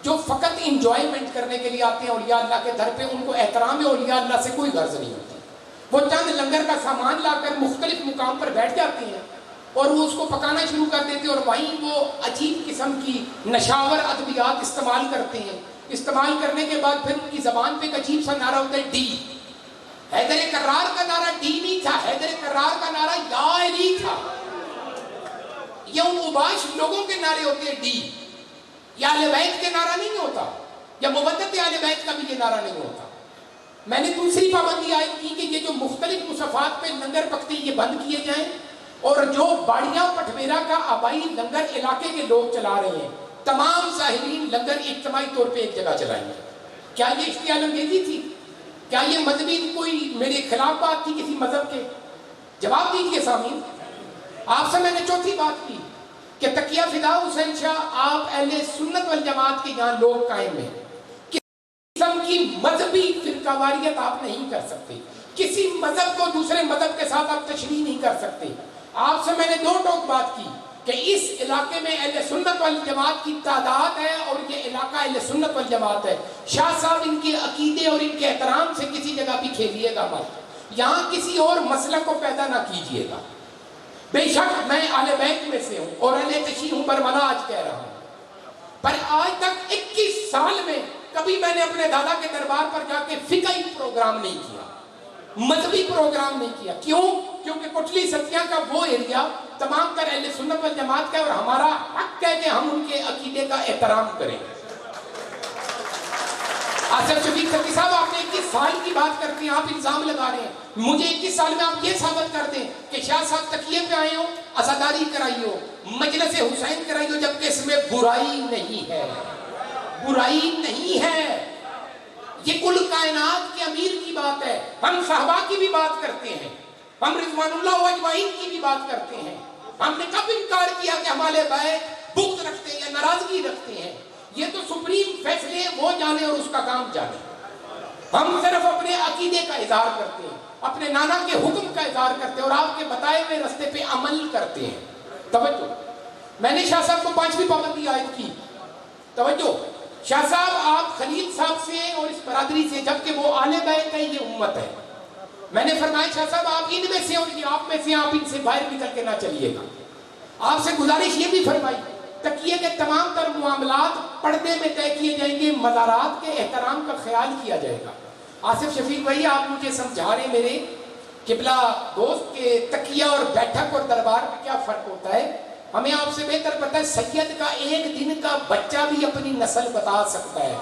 جو فقط انجوائمنٹ کرنے کے لیے آتے ہیں اولیاء اللہ کے در پہ. ان کو احترام اولیاء اللہ سے کوئی غرض نہیں ہوتی. وہ چند لنگر کا سامان لا کر مختلف مقام پر بیٹھ جاتے ہیں اور وہ اس کو پکانا شروع کر دیتے ہیں، اور وہیں وہ عجیب قسم کی نشاور ادویات استعمال کرتے ہیں. استعمال کرنے کے بعد پھر ان کی زبان پہ ایک عجیب سا نعرہ ہوتا ہے ڈی. حیدر کرار کا نعرہ ڈی نہیں تھا، حیدر کرار کا نعرہ یا علی تھا. یہ ان اوباش لوگوں کے نعرے ہوتے ہیں ڈی. یا اہل بیت کے نعرہ نہیں ہوتا، یا مودت اہل بیت کا بھی یہ نعرہ نہیں ہوتا. میں نے دوسری پابندی عائد کی کہ یہ جو مختلف مصفات پہ لنگر پکتے یہ بند کیے جائیں، اور جو باڑیاں پٹھویرا کا آبائی لنگر علاقے کے لوگ چلا رہے ہیں، تمام ظاہرین لنگر اجتماعی طور پہ ایک جگہ چلائیں گے. کیا یہ اشتعال انگیزی تھی؟ کیا یہ مذہبی کوئی میرے خلاف بات تھی کسی مذہب کے؟ جواب دیجیے سامعین. آپ سے میں نے چوتھی بات کی کہ تقیہ فدا حسین شاہ آپ اہل سنت والجماعت کے یہاں لوگ قائم ہیں. کسی قسم کی مذہبی فرقہ واریت آپ نہیں کر سکتے. کسی مذہب کو دوسرے مذہب کے ساتھ آپ تشریح نہیں کر سکتے. آپ سے میں نے دو ٹوک بات کی کہ اس علاقے میں اہل سنت والجماعت کی تعداد ہے اور یہ علاقہ اہل سنت والجماعت ہے. شاہ صاحب ان کے عقیدے اور ان کے احترام سے کسی جگہ بھی کھیلیے گا مت. یہاں کسی اور مسئلہ کو پیدا نہ کیجیے گا. بے شک میں اہل بیت میں سے ہوں اور اہل تشیع ہوں، برملا آج کہہ رہا ہوں، پر آج تک 21 سال میں کبھی میں نے اپنے دادا کے دربار پر جا کے فقہی پروگرام نہیں کیا، مذہبی پروگرام نہیں کیا. کیوں؟ کیونکہ کٹلی ستیاں کا وہ ایریا تمام تر اہل سنت والجماعت کا ہے، اور ہمارا حق ہے کہ ہم ان کے عقیدے کا احترام کریں. آصف شفیق ستھی صاحب آپ نے 21 سال کی بات کرتے ہیں، آپ الزام لگا رہے ہیں. مجھے 21 سال میں آپ یہ ثابت کر دیں کہ شاہ صاحب تقیے پہ آئے ہو، عزاداری کرائی ہو، مجلس حسین کرائی ہو، جبکہ اس میں برائی نہیں ہے. برائی نہیں ہے. یہ کل کائنات کے امیر کی بات ہے. ہم صحابہ کی بھی بات کرتے ہیں، ہم رضوان اللہ اجمعین کی بھی بات کرتے ہیں. ہم نے کب انکار کیا کہ ہمارے بیت بغض رکھتے ہیں یا ناراضگی رکھتے ہیں؟ یہ تو سپریم فیصلے وہ جانے اور اس کا کام جانے. ہم صرف اپنے عقیدے کا اظہار کرتے ہیں، اپنے نانا کے حکم کا اظہار کرتے ہیں اور آپ کے بتائے ہوئے رستے پہ عمل کرتے ہیں. توجہ، میں نے شاہ صاحب کو 5ویں پابندی عائد کی. توجہ، شاہ صاحب آپ خلیل صاحب سے اور اس برادری سے، جبکہ وہ اہل بیت ہے، یہ امت ہے. میں نے فرمایا شاہ صاحب آپ ان میں سے اور یہ آپ میں سے، آپ ان سے باہر نکل کے نہ چلیے گا. آپ سے گزارش یہ بھی فرمائی تقیے کے تمام تر معاملات پردے میں طے کیے جائیں گے، مزارات کے احترام کا خیال کیا جائے گا. آصف شفیق بھائی آپ مجھے سمجھا رہے میرے قبلہ دوست کے تقیہ اور بیٹھک اور دربار میں کیا فرق ہوتا ہے. ہمیں آپ سے بہتر پتہ ہے سید کا ایک دن کا بچہ بھی اپنی نسل بتا سکتا ہے.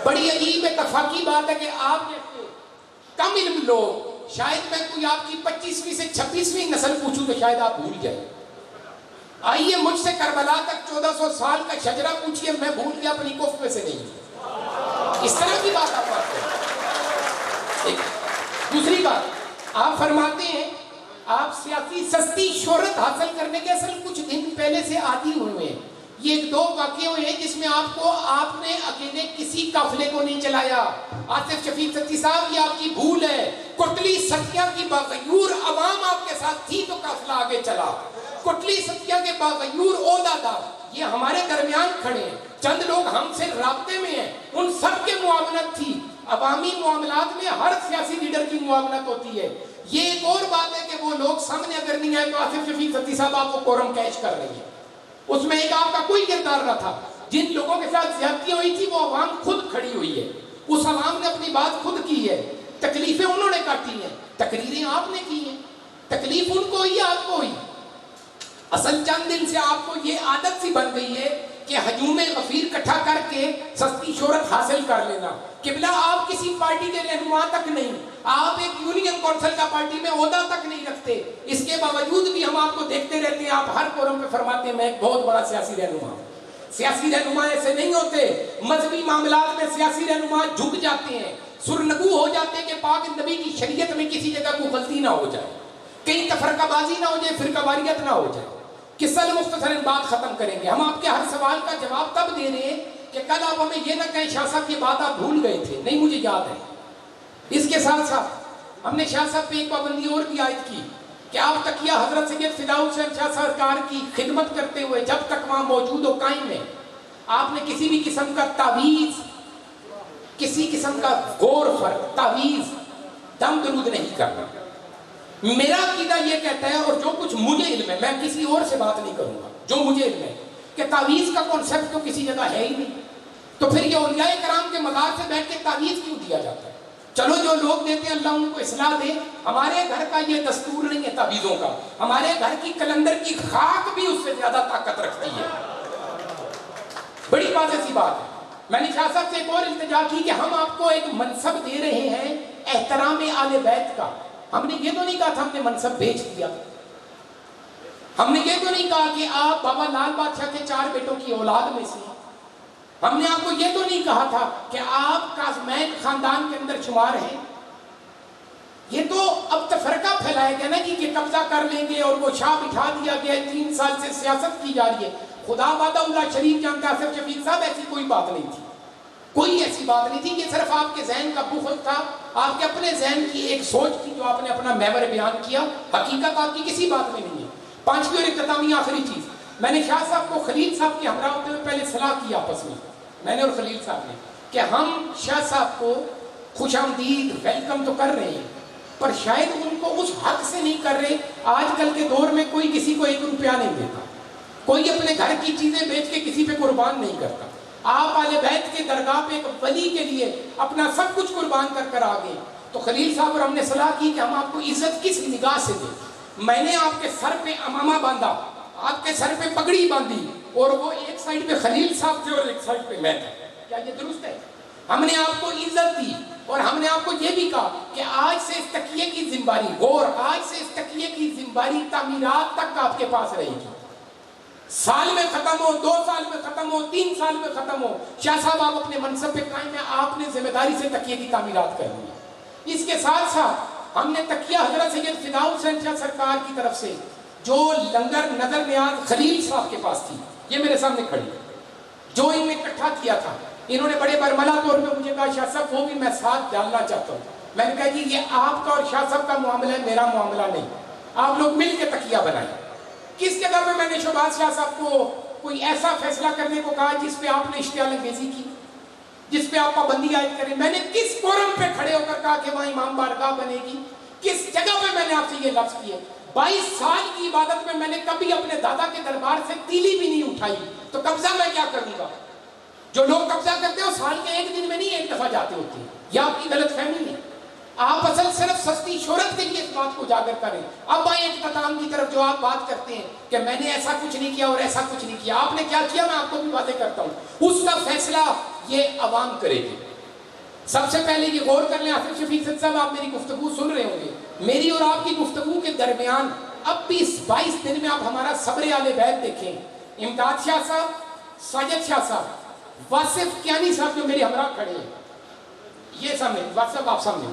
بڑی عجیب اتفاقی بات ہے کہ آپ جیسے کم علم لوگ، شاید میں کوئی آپ کی 25ویں سے 26ویں نسل پوچھوں تو شاید آپ بھول جائیں. آئیے مجھ سے کربلا تک 1400 سال کا شجرہ پوچھئے، میں بھول گیا اپنی کف میں سے نہیں. اس طرح کی بات آپ کرتے ہیں. دوسری بات آپ فرماتے ہیں آپ سیاسی سستی شہرت حاصل کرنے کے اصل کچھ دن پہلے سے عادی ہوئے ہیں. یہ 2 واقعے ہوئے ہیں جس میں آپ نے اکیلے کسی قافلے کو نہیں چلایا. آصف شفیق ستھی صاحب یہ آپ کی بھول ہے. کٹلی ستیاں کی باغیور عوام آپ کے ساتھ تھی تو قافلہ آگے چلا. کٹلی ستیاں کے باغیور عہدیدار یہ ہمارے درمیان کھڑے ہیں، چند لوگ ہم سے رابطے میں ہیں، ان سب کے معاونت تھی. عوامی معاملات میں ہر سیاسی لیڈر کی معاونت ہوتی ہے. یہ ایک اور بات ہے کہ وہ لوگ سامنے اگر نہیں آئے تو آصف شفیق ستھی صاحب آپ کو کورم کیچ کر رہی ہے. اس میں ایک آپ کا کوئی کردار نہ تھا. جن لوگوں کے ساتھ زیادتیاں ہوئی تھی وہ عوام خود کھڑی ہوئی ہے. اس عوام نے اپنی بات خود کی ہے، تکلیفیں انہوں نے کاٹی ہیں، تقریریں آپ نے کی ہیں. تکلیف ان کو ہوئی، آپ کو ہوئی. اصل چند دن سے آپ کو یہ عادت سی بن گئی ہے کہ ہجوم غفیر کٹھا کر کے سستی شہرت حاصل کر لینا. قبلہ آپ کسی پارٹی کے رہنما تک نہیں، آپ ایک یونین کونسل کا پارٹی میں عہدہ تک نہیں رکھتے. اس کے باوجود بھی ہم آپ کو دیکھتے رہتے ہیں، آپ ہر فورم پہ فرماتے ہیں میں ایک بہت بڑا سیاسی رہنما ہوں. سیاسی رہنما ایسے نہیں ہوتے. مذہبی معاملات میں سیاسی رہنما جھک جاتے ہیں، سرنگو ہو جاتے ہیں کہ پاک نبی کی شریعت میں کسی جگہ کوئی غلطی نہ ہو جائے، کہیں تفرقہ بازی نہ ہو جائے، فرقہ واریت نہ ہو جائے. قصہ مختصراً بات ختم کریں گے. ہم آپ کے ہر سوال کا جواب تب دے رہے ہیں کہ کل آپ ہمیں یہ نہ کہیں شاہ صاحب کی بات آپ بھول گئے تھے، نہیں مجھے یاد ہے۔ اس کے ساتھ ساتھ ہم نے شاہ صاحب پہ ایک پابندی اور بھی عائد کی کہ آپ تقیہ حضرت سید فداء حسین شاہ سرکار کی خدمت کرتے ہوئے جب تک وہاں موجود و قائم ہے، آپ نے کسی بھی قسم کا تعویذ، کسی قسم کا غور فرق، تعویذ، دم درود نہیں کرنا۔ میرا عقیدہ یہ کہتا ہے، اور جو کچھ مجھے علم ہے، میں کسی اور سے بات نہیں کروں گا، جو مجھے علم ہے کہ تعویذ کا کانسیپٹ تو کسی جگہ ہے ہی نہیں، تو پھر یہ اولیاء کرام کے مزار سے بیٹھ کے تعویذ کیوں دیا جاتا ہے؟ چلو جو لوگ دیتے ہیں اللہ ان کو اصلاح دے، ہمارے گھر کا یہ دستور نہیں ہے تعویذوں کا، ہمارے گھر کی کلندر کی خاک بھی اس سے زیادہ طاقت رکھتی ہے۔ بڑی بات ایسی بات ہے۔ میں نے شاہ صاحب سے ایک اور التجا کی کہ ہم آپ کو ایک منصب دے رہے ہیں احترام آل بیت کا، ہم نے یہ تو نہیں کہا تھا ہم نے منصب بیچ دیا، ہم نے یہ تو نہیں کہا کہ آپ بابا لال بادشاہ کے 4 بیٹوں کی اولاد میں سے، ہم نے آپ کو یہ تو نہیں کہا تھا کہ آپ کاظمین خاندان کے اندر شمار ہیں۔ یہ تو اب تفرقہ پھیلایا گیا نا جی کہ قبضہ کر لیں گے اور وہ شاہ بٹھا دیا گیا، 3 سال سے سیاست کی جا رہی ہے۔ خدا وعدہ اللہ شریف جانتا ہے آصف شفیق صاحب، ایسی کوئی بات نہیں تھی، کوئی ایسی بات نہیں تھی، یہ صرف آپ کے ذہن کا بخل تھا، آپ کے اپنے ذہن کی ایک سوچ تھی جو آپ نے اپنا محور بیان کیا، حقیقت آپ کی کسی بات میں نہیں ہے۔ 5ویں اور اختتامی آخری چیز، میں نے شاہ صاحب کو خلیل صاحب کے ہمراہ ہوتے ہوئے پہلے صلاح کی آپس میں نے اور خلیل صاحب نے، کہ ہم شاہ صاحب کو خوش آمدید ویلکم تو کر رہے ہیں، پر شاید ان کو اس حق سے نہیں کر رہے۔ آج کل کے دور میں کوئی کسی کو 1 روپیہ نہیں دیتا، کوئی اپنے گھر کی چیزیں بیچ کے کسی پہ قربان نہیں کرتا۔ آپ آل بیت کے درگاہ پہ ایک ولی کے لیے اپنا سب کچھ قربان کر کر آگئے، تو خلیل صاحب اور ہم نے صلاح کی کہ ہم آپ کو عزت کس نگاہ سے دیں۔ میں نے آپ کے سر پہ امامہ باندھا، آپ کے سر پہ پگڑی باندھی، اور وہ ایک سائڈ پہ خلیل صاحب تھے اور ایک سائڈ پہ میں تھا، کیا یہ درست ہے؟ ہم نے آپ کو عزت دی، اور ہم نے آپ کو یہ بھی کہا کہ آج سے اس تکیے کی ذمہ داری، غور، آج سے اس تکیے کی ذمہ داری تعمیرات تک آپ کے پاس رہے گی، سال میں ختم ہو، 2 سال میں ختم ہو، 3 سال میں ختم ہو، شاہ صاحب آپ اپنے منصب پہ قائم ہیں، آپ نے ذمہ داری سے تکیے کی تعمیرات کر لی۔ اس کے ساتھ ساتھ ہم نے تکیہ حضرت سید فداء حسین شاہ سرکار کی طرف سے جو لنگر نظر نیاز خلیل صاحب کے پاس تھی، یہ میرے سامنے کھڑی، جو انہوں نے اکٹھا کیا تھا، انہوں نے بڑے برملا طور پہ مجھے کہا شاہ صاحب وہ بھی میں ساتھ ڈالنا چاہتا ہوں۔ میں نے کہا جی یہ آپ کا اور شاہ صاحب کا معاملہ ہے، میرا معاملہ نہیں، آپ لوگ مل کے تکیہ بنائیں۔ کس جگہ پہ میں نے شہباز شاہ صاحب کو کوئی ایسا فیصلہ کرنے کو کہا جس پہ آپ نے اشتعال انگیزی کی، جس پہ آپ پابندی عائد کریں؟ میں نے کس فورم پہ کھڑے ہو کر کہا کہ وہاں امام بارگاہ بنے گی؟ کس جگہ پہ میں نے آپ سے یہ لفظ کیے؟ 22 سال کی عبادت میں نے کبھی اپنے دادا کے دربار سے تیلی بھی نہیں اٹھائی، تو قبضہ میں کیا کروں گا؟ جو لوگ قبضہ کرتے ہیں وہ سال کے 1 دن میں نہیں 1 دفعہ جاتے ہوتے ہیں، یہ آپ کی غلط فہمی ہے۔ آپ اصل صرف سستی شہرت کے لیے اس بات کو اجاگر کریں۔ اب آئیں اختتام کی طرف، جو آپ بات کرتے ہیں کہ میں نے ایسا کچھ نہیں کیا اور ایسا کچھ نہیں کیا، آپ نے کیا کیا میں آپ کو بھی واضح کرتا ہوں، اس کا فیصلہ یہ عوام کرے گی۔ سب سے پہلے یہ غور کر لیں، آصف شفیق صاحب آپ میری گفتگو سن رہے ہوں گے، میری اور آپ کی گفتگو کے درمیان اب بھی اس 22 دن میں آپ ہمارا صبر آل بیت دیکھیں، امداد شاہ صاحب، ساجد شاہ صاحب، واصف کیانی صاحب جو میرے ہمراہ کھڑے ہیں، یہ سامنے، واصف آپ سامنے،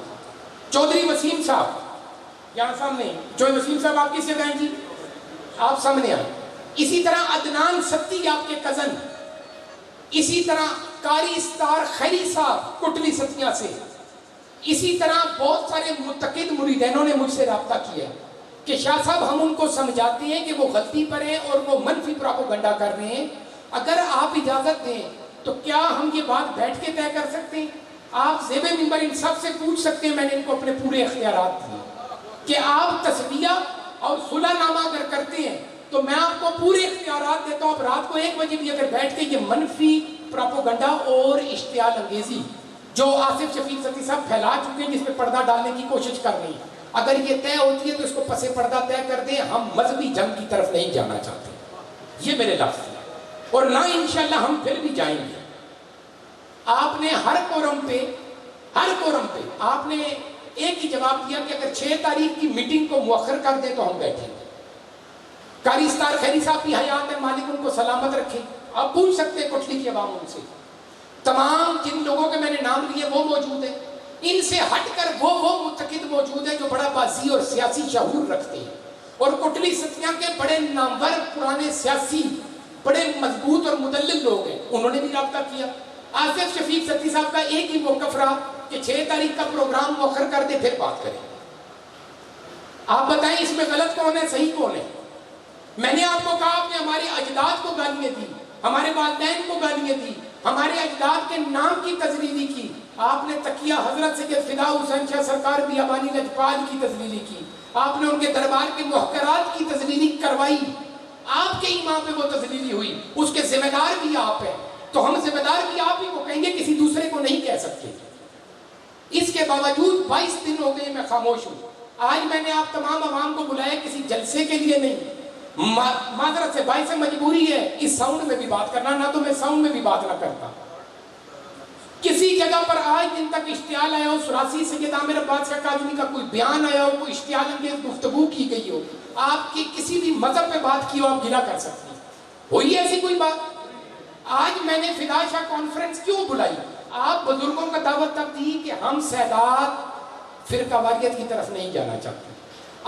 چودھری وسیم صاحب یہاں سامنے، چودھری وسیم صاحب آپ کس جگہ ہیں جی؟ آپ سامنے آئیں۔ اسی طرح عدنان ستی آپ کے کزن، اسی طرح قاری استار خیری صاحب کٹلی ستیاں سے، اسی طرح بہت سارے متقد مریدینوں نے مجھ سے رابطہ کیا کہ شاہ صاحب ہم ان کو سمجھاتے ہیں کہ وہ غلطی پر ہیں اور وہ منفی پراپوگنڈا کر رہے ہیں، اگر آپ اجازت دیں تو کیا ہم یہ بات بیٹھ کے طے کر سکتے ہیں؟ آپ زیب منبر ان سب سے پوچھ سکتے ہیں، میں نے ان کو اپنے پورے اختیارات دیے کہ آپ تصفیہ اور صلح نامہ اگر کرتے ہیں تو میں آپ کو پورے اختیارات دیتا ہوں۔ آپ رات کو 1 بجے بھی اگر بیٹھ کے یہ منفی پراپوگنڈا اور اشتعال انگیزی جو آصف شفیق ستی صاحب پھیلا چکے ہیں، جس پہ پردہ ڈالنے کی کوشش کر رہی ہیں، اگر یہ طے ہوتی ہے تو اس کو پس پردہ طے کر دیں، ہم مذہبی جنگ کی طرف نہیں جانا چاہتے، یہ میرے لفظ ہیں، اور نہ انشاءاللہ ہم پھر بھی جائیں گے۔ آپ نے ہر کورم پہ آپ نے ایک ہی جواب دیا کہ اگر 6 تاریخ کی میٹنگ کو مؤخر کر دیں تو ہم بیٹھیں گے۔ قاری استار خیری صاحب بھی حیات ہے، مالک ان کو سلامت رکھے، آپ پوچھ سکتے ہیں کوٹلی کی عوام ان سے، تمام جن لوگوں کے میں نے نام لیے وہ موجود ہیں، ان سے ہٹ کر وہ متقد موجود ہیں جو بڑا بازی اور سیاسی شعور رکھتے ہیں، اور کوٹلی ستیاں کے بڑے نامور پرانے سیاسی بڑے مضبوط اور مدلل لوگ ہیں، انہوں نے بھی رابطہ کیا۔ آصف شفیق ستی صاحب کا ایک ہی موقف رہا کہ 6 تاریخ کا پروگرام مؤخر کر دے پھر بات کریں۔ آپ بتائیں اس میں غلط کون ہے، صحیح کون ہے؟ میں نے آپ کو کہا آپ نے ہمارے اجداد کو گالیاں دی، ہمارے والدین کو گالیاں دی، ہمارے اجداد کے نام کی تذلیلی کی، آپ نے تقیہ حضرت سید فدا حسین شاہ سرکار بیابانی لجپال کی تذلیلی کی، آپ نے ان کے دربار کے محقرات کی تذلیلی کروائی، آپ کے امام پہ وہ تذلیلی ہوئی، اس کے ذمہ دار بھی آپ ہیں، تو ہم ذمہ دار بھی آپ ہی کو کہیں گے، کسی دوسرے کو نہیں کہہ سکتے۔ اس کے باوجود 22 دن ہو گئے میں خاموش ہوں۔ آج میں نے آپ تمام عوام کو بلایا کسی جلسے کے لیے نہیں، معذرت سے باعث مجبوری ہے اس ساؤنڈ میں بھی بات کرنا، نہ تو میں ساؤنڈ میں بھی بات نہ کرتا۔ کسی جگہ پر آج دن تک اشتعال آیا ہو، سراسی سید عامر عباس شاہ کاظمی کا کوئی بیان آیا ہو، کوئی اشتعال انگیز گفتگو کی گئی ہو، آپ کی کسی بھی مذہب پہ بات کی ہو، آپ گلا کر سکتے ہیں، ہوئی ایسی کوئی بات؟ آج میں نے فدا شاہ کانفرنس کیوں بلائی؟ آپ بزرگوں کا دعوت تک دی کہ ہم سادات فرقہ واریت کی طرف نہیں جانا چاہتے،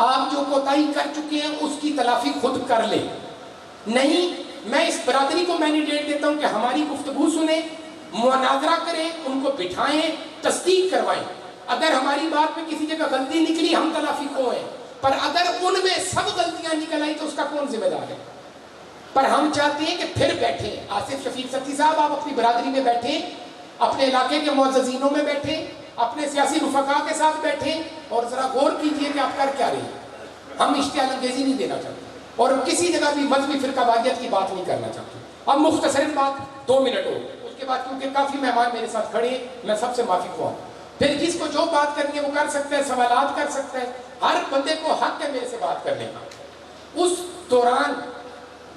آپ جو کوتاہی کر چکے ہیں اس کی تلافی خود کر لیں۔ نہیں، میں اس برادری کو مینڈیٹ دیتا ہوں کہ ہماری گفتگو سنیں، مناظرہ کریں، ان کو بٹھائیں، تصدیق کروائیں۔ اگر ہماری بات میں کسی جگہ غلطی نکلی ہم تلافی کو ہیں، پر اگر ان میں سب غلطیاں نکل آئی تو اس کا کون ذمہ دار ہے؟ پر ہم چاہتے ہیں کہ پھر بیٹھیں، آصف شفیق ستی صاحب آپ اپنی برادری میں بیٹھیں، اپنے علاقے کے معززینوں میں بیٹھیں، اپنے سیاسی رفقا کے ساتھ بیٹھیں اور ذرا غور کیجئے کہ آپ کر کیا رہے ہیں۔ ہم اشتعال انگیزی نہیں دینا چاہتے اور کسی جگہ بھی مذہبی فرقہ واریت کی بات نہیں کرنا چاہتے۔ اب مختصراً بات 2 منٹ ہو، اس کے بعد کیونکہ کافی مہمان میرے ساتھ کھڑے ہیں میں سب سے معافی خواہ ہوں، پھر جس کو جو بات کرنی ہے وہ کر سکتا ہے، سوالات کر سکتا ہے، ہر بندے کو حق ہے میرے سے بات کرنے کا۔ اس دوران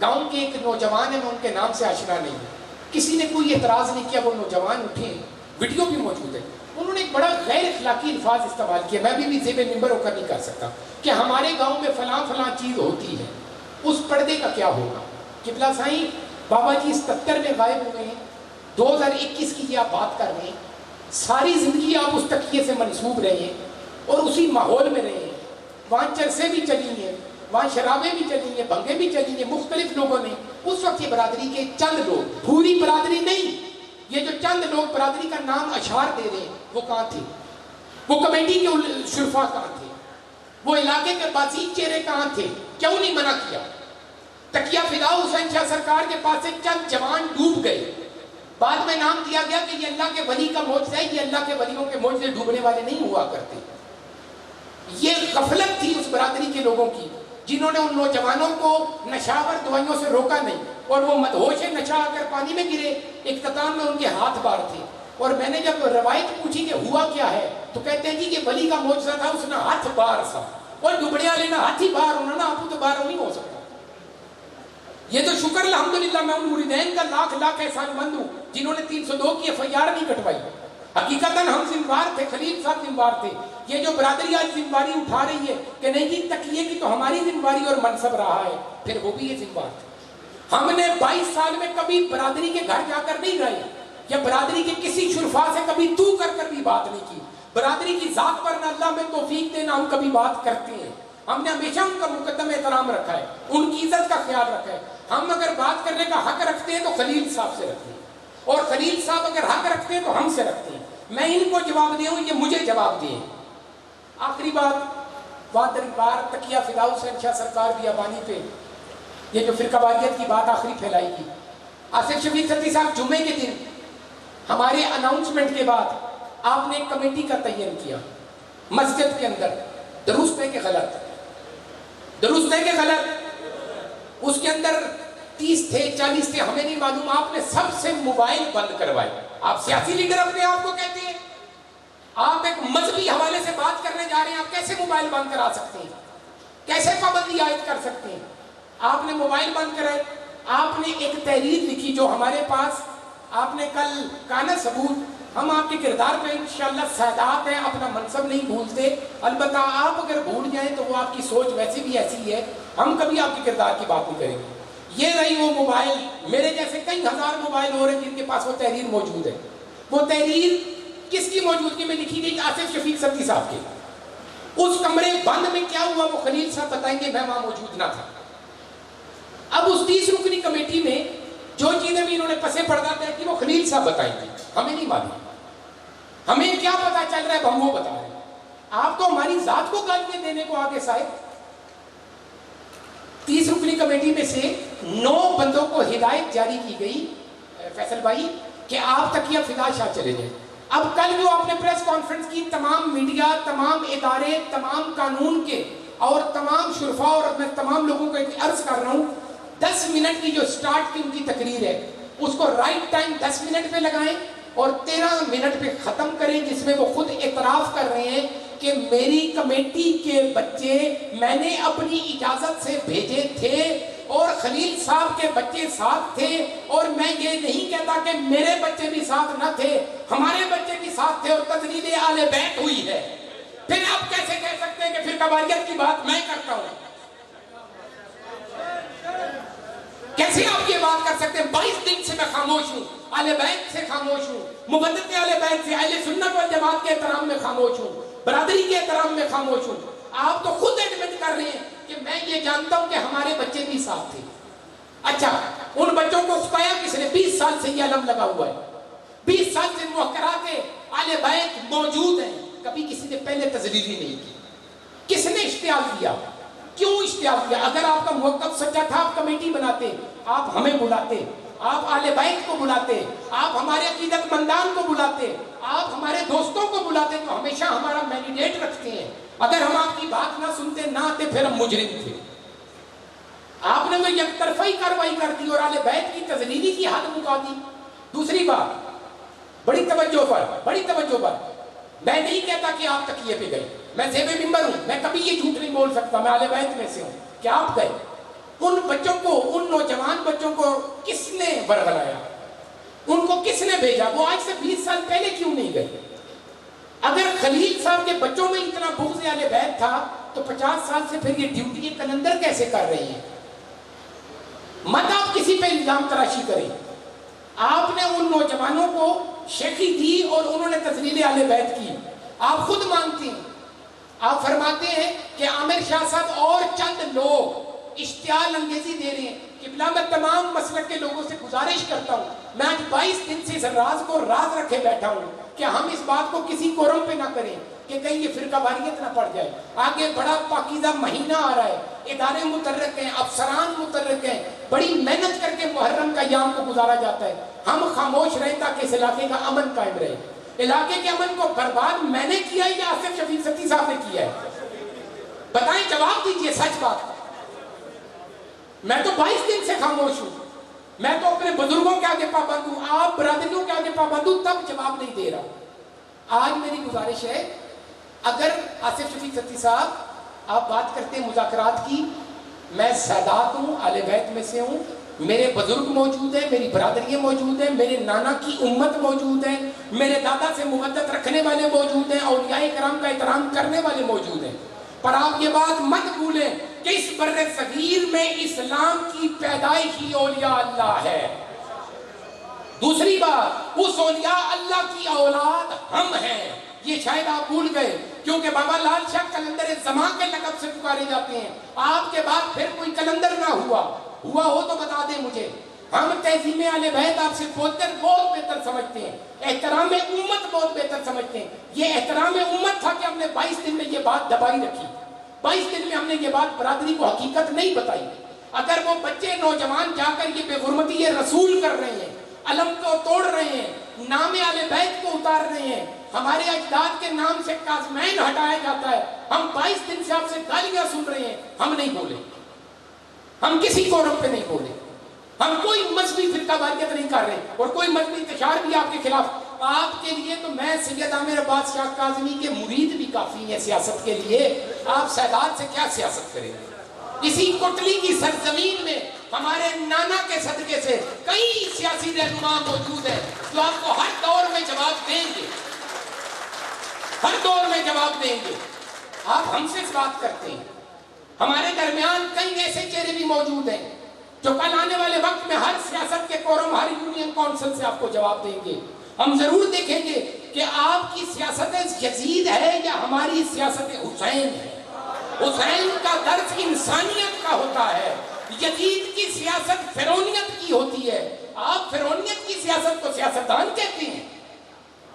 گاؤں کے ایک نوجوان ہیں، میں ان کے نام سے آشنا نہیں ہوں، کسی نے کوئی اعتراض نہیں کیا، وہ نوجوان اٹھے، ویڈیو بھی موجود ہے، انہوں نے ایک بڑا غیر اخلاقی الفاظ استعمال کیا، میں بھی زیب منبر ہو کر نہیں کر سکتا، کہ ہمارے گاؤں میں فلاں فلاں چیز ہوتی ہے، اس پردے کا کیا ہوگا؟ قبلہ سائیں بابا جی 77 میں غائب ہوئے ہیں، 2021 کی یہ آپ بات کر رہے ہیں، ساری زندگی آپ اس تقیے سے منسوب رہے ہیں اور اسی ماحول میں رہے ہیں، وہاں چرسے بھی چلی ہیں، وہاں شرابیں بھی چلی ہیں، بھنگیں بھی چلی ہیں، مختلف لوگوں نے، اس وقت یہ برادری کے چند لوگ، پوری برادری نہیں، یہ جو چند لوگ برادری کا نام اشعار دے رہے ہیں وہ کہاں تھے؟ وہ کمیٹی کے شرفا کہاں تھے؟ وہ علاقے کے بازیچ چہرے کہاں تھے؟ کیوں نہیں منع کیا؟ تقیہ فدا حسین شاہ سرکار کے پاس سے چند جوان ڈوب گئے، بعد میں نام دیا گیا کہ یہ اللہ کے ولی کا معجزہ ہے، یہ اللہ کے ولیوں کے معجزے ڈوبنے والے نہیں ہوا کرتے۔ یہ غفلت تھی اس برادری کے لوگوں کی جنہوں نے ان نوجوانوں کو نشاور دوائیوں سے روکا نہیں، اور وہ مدہوش نشہ اگر پانی میں گرے، اختتام میں ان کے ہاتھ بار تھے، اور میں نے جب روایت پوچھی کہ ہوا کیا ہے تو کہتے ہیں جی کہ ولی کا معجزہ تھا، اس نے ہاتھ بار سا، اور ڈبڑے والے نا ہاتھی بار ہونا نا، آپ تو بار نہیں ہو سکتا۔ یہ تو شکر الحمدللہ میں ان مریدین کا لاکھ احسان مند ہوں جنہوں نے 302 کی FIR نہیں کٹوائی، حقیقتاً ہم ذمہ دار تھے، خلیل صاحب ذمہ دار تھے۔ یہ جو برادری آج ذمہ داری اٹھا رہی ہے کہ نہیں جی تقیے کی تو ہماری ذمہ داری اور منصب رہا ہے، پھر وہ بھی یہ ذمہ دار تھے۔ ہم نے 22 سال میں کبھی برادری کے گھر جا کر نہیں رہے، یا برادری کے کسی شرفا سے کبھی تو کر بھی بات نہیں کی، برادری کی ذات پر نہ اللہ میں توفیق دینا ہم کبھی بات کرتے ہیں، ہم نے ہمیشہ ان کا مقدم احترام رکھا ہے، ان کی عزت کا خیال رکھا ہے۔ ہم اگر بات کرنے کا حق رکھتے ہیں تو خلیل صاحب سے رکھتے ہیں، اور خلیل صاحب اگر حق رکھتے ہیں تو ہم سے رکھتے ہیں۔ میں ان کو جواب دے ہوں، یہ مجھے جواب دیں۔ آخری بات، وادری بار تقیہ فدا حسین شاہ سرکار بیابانی پہ یہ جو فرقہ واریت کی بات آخری پھیلائی گی، آصف شفیق ستی صاحب جمعے کے دن ہمارے اناؤنسمنٹ کے بعد آپ نے ایک کمیٹی کا تعین کیا مسجد کے اندر، درست ہے کہ غلط؟ درست ہے کہ غلط؟ اس کے اندر 30 تھے 40 تھے ہمیں نہیں معلوم، آپ نے سب سے موبائل بند کروائے۔ آپ سیاسی لیڈر اپنے آپ کو کہتے ہیں، آپ ایک مذہبی حوالے سے بات کرنے جا رہے ہیں، آپ کیسے موبائل بند کرا سکتے ہیں؟ کیسے پابندی عائد کر سکتے ہیں؟ آپ نے موبائل بند کرائے، آپ نے ایک تحریر لکھی جو ہمارے پاس، آپ نے کل کہا نا ثبوت، ہم آپ کے کردار پہ انشاءاللہ سادات ہیں، اپنا منصب نہیں بھولتے، البتہ آپ اگر بھول جائیں تو وہ آپ کی سوچ ویسے بھی ایسی ہے، ہم کبھی آپ کے کردار کی بات نہیں کریں گے۔ یہ رہی وہ موبائل، میرے جیسے کئی ہزار موبائل ہو رہے ہیں جن کے پاس وہ تحریر موجود ہے۔ وہ تحریر کس کی موجودگی میں لکھی گئی؟ آصف شفیق ستی صاحب کے۔ اس کمرے بند میں کیا ہوا وہ خلیل صاحب بتائیں گے، میں وہاں موجود نہ تھا۔ اب اس 30 رکنی کمیٹی میں جو چیزیں بھی انہوں نے پسے پردہ طے کی وہ خلیل صاحب بتائیں گے، ہمیں نہیں معلوم، ہمیں کیا پتا چل رہا ہے ہم وہ بتا رہے ہیں۔ آپ تو ہماری ذات کو گالیاں دینے کو آگے صاحب۔ 30 رکنی کمیٹی میں سے 9 بندوں کو ہدایت جاری کی گئی فیصل بھائی کہ آپ تکیہ فدا شاہ چلے جائیں۔ اب کل جو آپ نے پریس کانفرنس کی، تمام میڈیا، تمام ادارے، تمام قانون کے اور تمام شرفاء اور میں تمام لوگوں کو عرض کر رہا ہوں، 10 منٹ کی جو سٹارٹ کی ان کی تقریر ہے اس کو رائٹ ٹائم 10 منٹ پہ لگائیں اور 13 منٹ پہ ختم کریں، جس میں وہ خود اعتراف کر رہے ہیں کہ میری کمیٹی کے بچے میں نے اپنی اجازت سے بھیجے تھے اور خلیل صاحب کے بچے ساتھ تھے، اور میں یہ نہیں کہتا کہ میرے بچے بھی ساتھ نہ تھے، ہمارے بچے بھی ساتھ تھے اور تذلیل آل بیت ہوئی ہے۔ پھر آپ کیسے کہہ سکتے ہیں کہ پھر قبالیت کی بات میں کرتا ہوں؟ کیسے آپ یہ بات کر سکتے ہیں؟ 22 دن سے میں خاموش ہوں، آل بیت سے خاموش ہوں، مبدت آل بیت سے، اہل سنت والجماعت کے احترام میں خاموش ہوں، برادری کے احترام میں خاموش ہوں۔ آپ تو خود ایڈمٹ کر رہے ہیں کہ میں یہ جانتا ہوں کہ ہمارے بچے بھی ساتھ تھے۔ اچھا، ان بچوں کو اکسایا کس نے؟ 20 سال سے یہ علم لگا ہوا ہے، 20 سال سے محکرات آل بیت موجود ہیں، کبھی کسی نے پہلے تذلیل ہی نہیں کی۔ کس نے اشتعال دیا؟ کیوں اشتعال دیا؟ اگر آپ کا موقف سچا تھا آپ کمیٹی بناتے، آپ ہمیں بلاتے، آپ آل بیت کو بلاتے، آپ ہمارے عقیدت مندان کو بلاتے، آپ ہمارے دوستوں کو بلاتے، تو ہمیشہ ہمارا مینڈیٹ رکھتے ہیں۔ اگر ہم آپ کی بات نہ سنتے، نہ آتے، پھر ہم مجرم تھے۔ آپ نے تو یک طرفی کاروائی کر دی اور آل بیت کی تذلیلی کی حد مکا دی۔ دوسری بات، بڑی توجہ پر، میں نہیں کہتا کہ آپ تکیے پہ گئے، میں زیب ممبر ہوں، میں کبھی یہ جھوٹ نہیں بول سکتا، میں آل بیت میں سے ہوں کہ آپ گئے۔ ان بچوں کو، ان نوجوان بچوں کو کس نے ورگلایا؟ ان کو کس نے بھیجا؟ وہ آج سے 20 سال پہلے کیوں نہیں گئے؟ اگر خلیل صاحب کے بچوں میں اتنا بغض آل بیت تھا تو 50 سال سے پھر یہ ڈیوٹی کلندر کیسے کر رہے ہیں؟ مت آپ کسی پہ الزام تراشی کریں۔ آپ نے ان نوجوانوں کو شیخی دی اور انہوں نے تذلیل آل بیت کی، آپ خود مانتے ہیں۔ آپ فرماتے ہیں کہ عامر شاہ صاحب اور چند لوگ اشتعال انگیزی دے رہے ہیں۔ قبلہ میں تمام مسلک کے لوگوں سے گزارش کرتا ہوں، میں آج 22 دن سے اس راز کو راز رکھے بیٹھا ہوں کہ ہم اس بات کو کسی کورم پہ نہ کریں کہ کہیں یہ فرقہ واریت نہ پڑ جائے۔ آگے بڑا پاکیزہ مہینہ آ رہا ہے، ادارے متحرک ہیں، افسران متحرک ہیں، بڑی محنت کر کے محرم کا ایام کو گزارا جاتا ہے۔ ہم خاموش رہیں تاکہ اس علاقے کا امن قائم رہے۔ علاقے کے امن کو برباد میں نے کیا ہے یا آصف شفیق ستی صاحب نے کیا ہے؟ بتائیں، جواب دیجئے سچ بات۔ میں تو 22 دن سے خاموش ہوں، میں تو اپنے بزرگوں کے آگے پابند ہوں، آپ برادریوں کے آگے پابند ہوں، تب جواب نہیں دے رہا۔ آج میری گزارش ہے، اگر آصف شفیق ستی صاحب آپ بات کرتے ہیں مذاکرات کی، میں سادات ہوں، آل بیت میں سے ہوں، میرے بزرگ موجود ہیں، میری برادریاں موجود ہیں، میرے نانا کی امت موجود ہے، میرے دادا سے مودت رکھنے والے موجود ہیں، اولیاء کرام کا احترام کرنے والے موجود ہیں۔ پر آپ یہ بات مت بھولیں کہ اس بر صغیر میں اسلام کی پیدائش ہی اولیاء اللہ ہے۔ دوسری بات، اس اولیاء اللہ کی اولاد ہم ہیں، یہ شاید آپ بھول گئے، کیونکہ بابا لال شاہ کلندر زمان کے لقب سے پکارے جاتے ہیں۔ آپ کے بعد پھر کوئی کلندر نہ ہوا ہو تو بتا دیں مجھے۔ ہم تہذیب آل بیت آپ سے بہت بہتر سمجھتے ہیں، احترام امت بہت بہتر سمجھتے ہیں۔ یہ احترام امت تھا کہ ہم نے 22 دن میں یہ بات دبائی رکھی، 22 دن میں ہم نے یہ بات برادری کو حقیقت نہیں بتائی۔ اگر وہ بچے نوجوان جا کر یہ بے حرمتی یہ رسول کر رہے ہیں، علم کو توڑ رہے ہیں، نام آل بیت کو اتار رہے ہیں، ہمارے اجداد کے نام سے کاظمین ہٹایا جاتا ہے، ہم 22 دن سے آپ سے گالیاں سن رہے ہیں، ہم نہیں بولے، ہم کسی کورم پہ نہیں بولے، ہم کوئی مذہبی فرقہ واریت نہیں کر رہے اور کوئی مذہبی انتشار بھی آپ کے خلاف۔ آپ کے لیے تو میں سید عامر عباس شاہ کاظمی کے مرید بھی کافی ہیں سیاست کے لیے، آپ سادات سے کیا سیاست کریں گے؟ اسی کٹلی کی سرزمین میں ہمارے نانا کے صدقے سے کئی سیاسی رہنما موجود ہیں جو آپ کو ہر دور میں جواب دیں گے، ہر دور میں جواب دیں گے۔ آپ ہم سے بات کرتے ہیں، ہمارے درمیان کئی ایسے چہرے بھی موجود ہیں جو کل آنے والے وقت میں ہر سیاست کے کورم، ہر یونین کونسل سے آپ کو جواب دیں گے۔ ہم ضرور دیکھیں گے کہ آپ کی سیاست یزید ہے یا ہماری سیاست حسین ہے۔ حسین کا درس انسانیت کا ہوتا ہے، یزید کی سیاست فرعونیت کی ہوتی ہے، آپ فرعونیت کی سیاست کو سیاستدان کہتے ہیں؟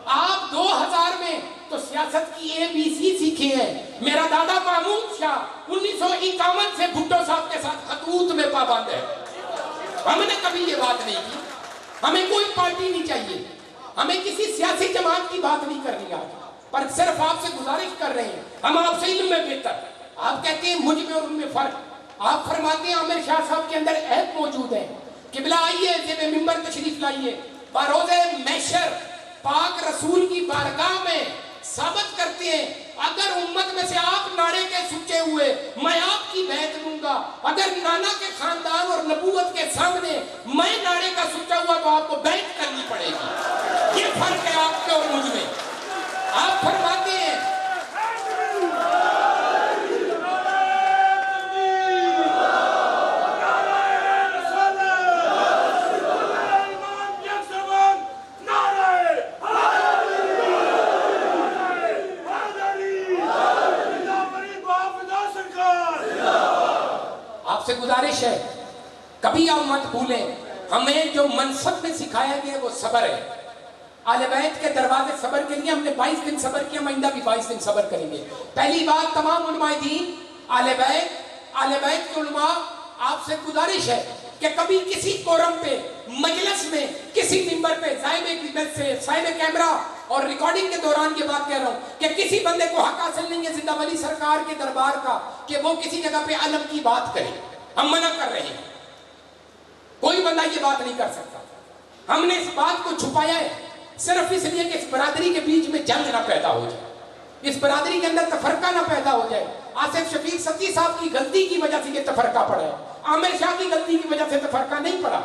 آپ 2000 میں تو سیاست کی ABC سیکھے ہیں۔ میرا دادا محمود شاہ 1951 سے بھٹو صاحب کے ساتھ خطوط میں پابند ہے۔ ہم نے کبھی یہ بات نہیں کی، ہمیں کوئی پارٹی نہیں چاہیے، ہمیں کسی سیاسی جماعت کی بات نہیں کرنی آج، پر صرف آپ سے گزارش کر رہے ہیں، ہم آپ سے علم میں بہتر۔ آپ کہتے ہیں مجھ میں اور ان میں فرق، آپ فرماتے ہیں عامر شاہ صاحب کے اندر عیب موجود ہے۔ قبلہ آئیے، زیب منبر تشریف لائیے، بروز محشر پاک رسول کی بارگاہ میں ثابت کرتے ہیں اگر امت میں سے آپ ناڑے کے سچے ہوئے میں آپ کی بیعت لوں گا، اگر نانا کے خاندان اور نبوت کے سامنے میں ناڑے کا سچا ہوا تو آپ کو بیعت کرنی پڑے گی۔ یہ فرق ہے آپ کے اور مجھ میں۔ آپ فرماتے ہیں سے گزارش ہے کبھی آپ مت بھولیں ہمیں جو منصب میں سکھایا گیا وہ صبر ہے۔ آل بیت کے دروازے صبر کے لیے ہم نے 22 دن صبر کیا، آئندہ بھی 22 دن صبر کریں گے۔ پہلی بات تمام علماء دین، آل بیت کے علماء، آپ سے گزارش ہے کہ کبھی کسی کورم پہ، مجلس میں، کسی ممبر پہ صاحب کیمرہ اور ریکارڈنگ کے دوران یہ بات کہہ رہا ہوں کہ کسی بندے کو حق حاصل نہیں ہے زندہ ولی سرکار کے دربار کا کہ وہ کسی جگہ پہ علم کی بات کرے، ہم منع کر رہے ہیں۔ کوئی بندہ یہ بات نہیں کر سکتا۔ ہم نے اس بات کو چھپایا ہے صرف اس لیے کہ اس برادری کے بیچ میں جنگ نہ پیدا ہو جائے، اس برادری کے اندر تفرقہ نہ پیدا ہو جائے۔ آصف شفیق ستی صاحب کی غلطی کی وجہ سے یہ تفرقہ پڑا ہے، عامر شاہ کی غلطی کی وجہ سے تفرقہ نہیں پڑا۔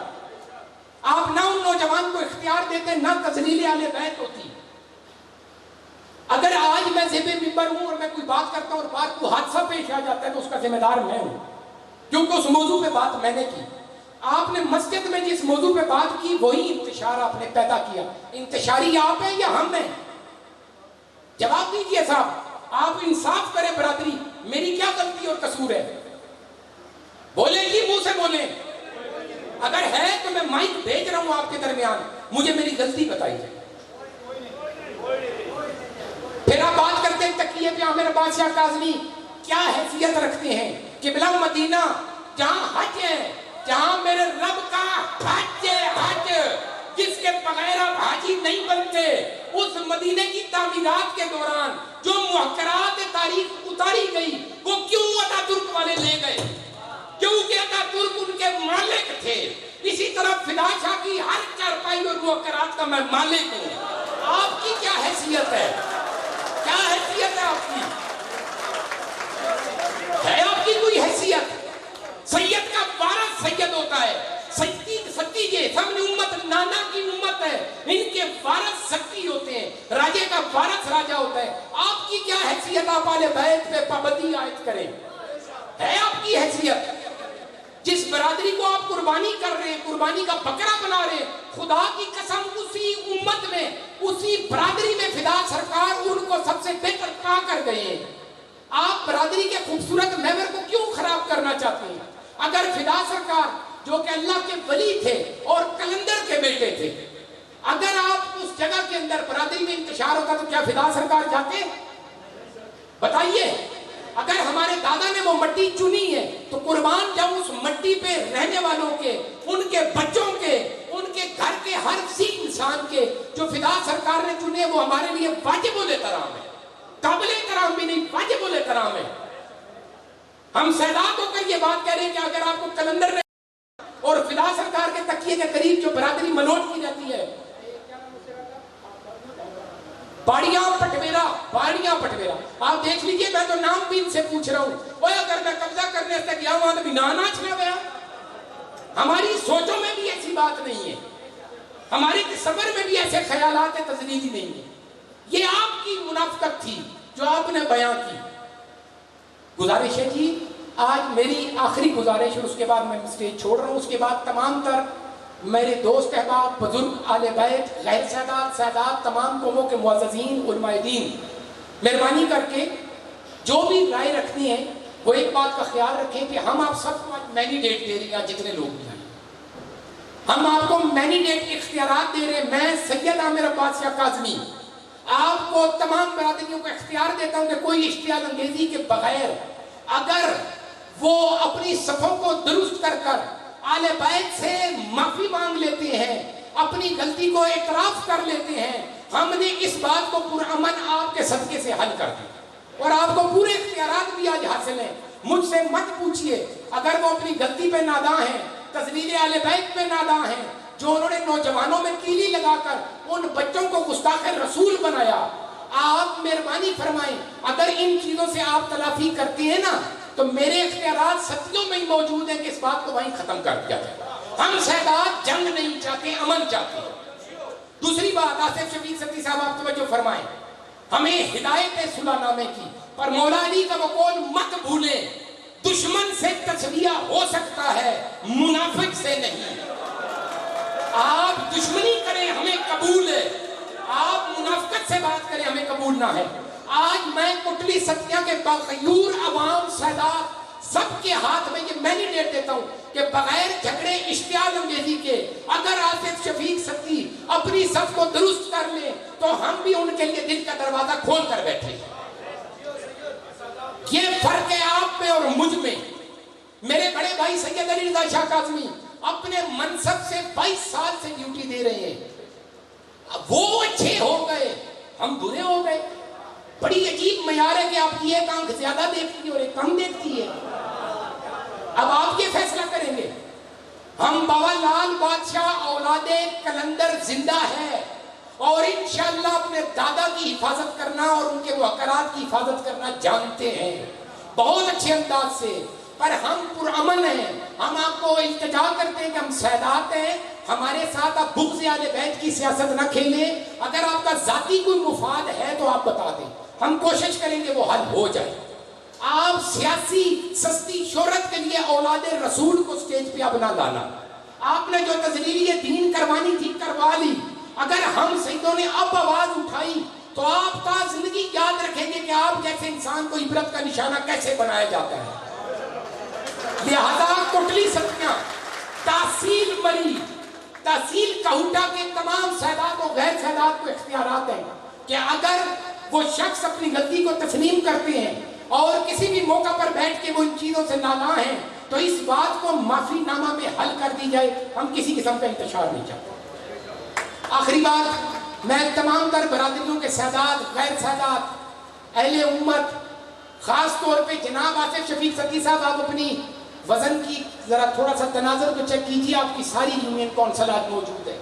آپ نہ ان نوجوان کو اختیار دیتے، نہ تذلیل اہل بیت ہوتی۔ اگر آج میں زیب منبر ہوں اور میں کوئی بات کرتا ہوں اور بات کو حادثہ پیش آ جاتا ہے تو اس کا ذمہ دار میں ہوں، کیونکہ اس موضوع پہ بات میں نے کی۔ آپ نے مسجد میں جس موضوع پہ بات کی وہی انتشار آپ نے پیدا کیا۔ انتشاری آپ ہیں یا ہم ہیں؟ جواب دیجئے صاحب، آپ انصاف کریں برادری، میری کیا غلطی اور قصور ہے؟ بولیں جی، منہ سے بولیں۔ اگر ہے تو میں مائک بھیج رہا ہوں آپ کے درمیان، مجھے میری غلطی بتائیے۔ پھر آپ بات کرتے ہیں تقیہ پہ عامر عباس شاہ کاظمی کیا حیثیت رکھتے ہیں؟ قبلہ مدینہ جہاں حج ہے، جہاں میرے رب کا حج ہے، حج جس کے بغیر آپ حاجی نہیں بنتے، اس مدینے کی تعمیرات کے دوران جو محکرات تاریخ اتاری گئی وہ کیوں اتا ترک والے لے گئے؟ کیونکہ اتا ترک ان کے مالک تھے۔ اسی طرح فدا شاہ کی ہر چارپائی اور محکرات کا میں مالک ہوں۔ آپ کی کیا حیثیت ہے؟ کیا حیثیت ہے آپ کی؟ ہے آپ کی کوئی حیثیت؟ سید کا وارث سید ہوتا ہے، ستی سامنے امت نانا کی امت ہے، ان کے وارث ستی ہوتے ہیں، راجے کا وارث راجہ ہوتا ہے۔ آپ کی کیا حیثیت؟ آپ آل بیت پہ پابندی عائد کریں؟ ہے آپ کی حیثیت؟ جس برادری کو آپ قربانی کر رہے ہیں، قربانی کا بکرا بنا رہے ہیں، خدا کی قسم اسی امت میں، اسی برادری میں فدا سرکار ان کو سب سے بہتر پا کر گئے ہیں۔ آپ برادری کے خوبصورت محور کو کیوں خراب کرنا چاہتے ہیں؟ اگر فدا سرکار جو کہ اللہ کے ولی تھے اور کلندر کے بیٹے تھے، اگر آپ اس جگہ کے اندر برادری میں انتشار ہوتا تو کیا فدا سرکار جاتے؟ بتائیے۔ اگر ہمارے دادا نے وہ مٹی چنی ہے تو قربان جاؤں اس مٹی پہ رہنے والوں کے، ان کے بچوں کے، ان کے گھر کے ہر سی انسان کے جو فدا سرکار نے چنے وہ ہمارے لیے واجب الاحترام ہے، قابل احترام بھی نہیں، واجب الاحترام ہے۔ ہم سیدات ہو کر یہ بات کہہ رہے ہیں کہ اگر آپ کو کلندر نے اور فدا سرکار کے تکیے کے قریب جو برادری ملوٹ کی جاتی ہے، باڑیاں پٹویرا، آپ دیکھ لیجئے، میں تو نام بھی ان سے پوچھ رہا ہوں، وہ اگر میں قبضہ کرنے سے گیا وہاں تو بھی نانا چھنا گیا۔ ہماری سوچوں میں بھی ایسی بات نہیں ہے، ہماری تصور میں بھی ایسے خیالات تزلیلی نہیں ہے۔ یہ آپ کی منافقت تھی جو آپ نے بیان کی۔ گزارش ہے جی، آج میری آخری گزارش اور اس کے بعد میں اسٹیج چھوڑ رہا ہوں، اس کے بعد تمام تر میرے دوست احباب، بزرگ، آل بیت، غیر سادات، تمام قوموں کے معززین، علماء دین، مہربانی کر کے جو بھی رائے رکھنی ہے وہ ایک بات کا خیال رکھیں کہ ہم آپ سب کو مینیڈیٹ دے رہے ہیں، جتنے لوگ بھی ہیں ہم آپ کو مینیڈیٹ اختیارات دے رہے ہیں۔ میں سید عامر عباس شاہ کاظمی آپ کو تمام برادریوں کو اختیار دیتا ہوں کہ کوئی اشتعال انگیزی کے بغیر اگر وہ اپنی صفوں کو درست کر کر آل بیت سے معافی مانگ لیتے ہیں، اپنی غلطی کو اعتراف کر لیتے ہیں، ہم نے اس بات کو پرامن آپ کے صدقے سے حل کر دیا اور آپ کو پورے اختیارات بھی آج حاصل ہیں۔ مجھ سے مت پوچھئے اگر وہ اپنی غلطی پہ ناداں ہیں، تذلیل آل بیت پہ ناداں ہیں، جو انہوں نے نوجوانوں میں کیلی لگا کر ان بچوں کو گستاخ رسول بنایا، آپ مہربانی فرمائیں اگر ان چیزوں سے آپ تلافی کرتے ہیں نا تو میرے اختیارات ستیوں میں ہی موجود ہیں کہ اس بات کو وہیں ختم کر دیا جائے۔ ہم سادات جنگ نہیں چاہتے، امن چاہتے ہیں۔ دوسری بات، آصف شفیق ستی صاحب آپ توجہ فرمائیں، ہمیں ہدایت ہے صلح نامے کی، پر مولا علی کا وہ قول مت بھولیں، دشمن سے تسلیہ ہو سکتا ہے، منافق سے نہیں۔ آپ دشمنی کریں ہمیں قبول ہے، آپ منافقت سے بات کریں ہمیں قبول نہ ہے۔ آج میں کٹلی ستیہ کے باغیور عوام سادات سب کے ہاتھ میں یہ مینیڈیٹ دیتا ہوں کہ بغیر جھگڑے اشتعال انگیزی کے اگر آصف شفیق ستی اپنی صف کو درست کر لیں تو ہم بھی ان کے لیے دل کا دروازہ کھول کر بیٹھے ہیں۔ یہ فرق ہے آپ میں اور مجھ میں۔ میرے بڑے بھائی سید علی رضا شاہ کاظمی اپنے منصب سے 22 سال سے ڈیوٹی دے رہے ہیں، وہ اچھے ہو گئے، ہم برے ہو گئے۔ بڑی عجیب معیار ہے کہ آپ کی ایک آنکھ زیادہ دیکھتی ہے اور ایک کم دیکھتی ہے۔ اب آپ یہ فیصلہ کریں گے۔ ہم بابا لال بادشاہ اولاد کلندر زندہ ہے اور انشاءاللہ اپنے دادا کی حفاظت کرنا اور ان کے وقرات کی حفاظت کرنا جانتے ہیں بہت اچھے انداز سے، پر ہم پرامن ہیں۔ ہم آپ کو التجا کرتے ہیں کہ ہم سادات ہیں، ہمارے ساتھ آپ بغض آل بیت کی سیاست نہ کھیلیں۔ اگر آپ کا ذاتی کوئی مفاد ہے تو آپ بتا دیں، ہم کوشش کریں گے وہ حل ہو جائے۔ آپ سیاسی سستی شہرت کے لیے اولاد رسول کو سٹیج پہ اب نہ لانا۔ آپ نے جو تذلیل دین کروانی تھی کروا لی، اگر ہم سیدوں نے اب آواز اٹھائی تو آپ کا زندگی یاد رکھیں گے کہ آپ جیسے انسان کو عبرت کا نشانہ کیسے بنایا جاتا ہے۔ لہذا کٹلی ستیاں تحصیل مری، تحصیل کہوٹا کے تمام سادات و غیر سادات کو اختیارات ہیں کہ اگر وہ شخص اپنی غلطی کو تسلیم کرتے ہیں اور کسی بھی موقع پر بیٹھ کے وہ ان چیزوں سے نالاں ہیں تو اس بات کو معافی نامہ میں حل کر دی جائے۔ ہم کسی قسم کا انتشار نہیں چاہتے۔ آخری بات، میں تمام تر برادریوں کے سادات، غیر سادات، اہل امت، خاص طور پہ جناب آصف شفیق ستی صاحب، آپ اپنی وزن کی ذرا تھوڑا سا تناظر کو چیک کیجیے، آپ کی ساری یونین کونسل آج موجود ہے۔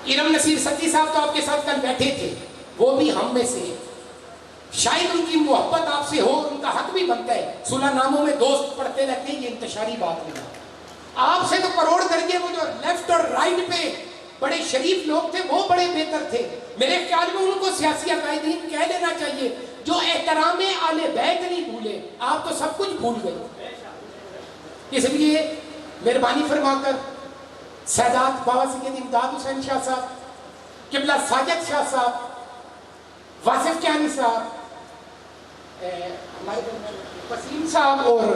ارم نصیر ستی صاحب تو آپ کے ساتھ کل بیٹھے تھے، وہ بھی ہم میں سے، شاید ان کی محبت آپ سے ہو، ان کا حق بھی بنتا ہے، صلح ناموں میں دوست پڑھتے رہتے ہیں، یہ انتشاری بات نہیں۔ آپ سے تو کروڑ درجے وہ جو لیفٹ اور رائٹ پہ بڑے شریف لوگ تھے وہ بڑے بہتر تھے۔ میرے خیال میں ان کو سیاسی عقائدین کہہ لینا چاہیے جو احترام آل بیت نہیں بھولے، آپ تو سب کچھ بھول گئے۔ اس لیے مہربانی فرما کر سادات بابا سید امداد حسین شاہ صاحب، قبلہ ساجد شاہ صاحب، واصف کیانی صاحب، ہمارے وسیم صاحب اور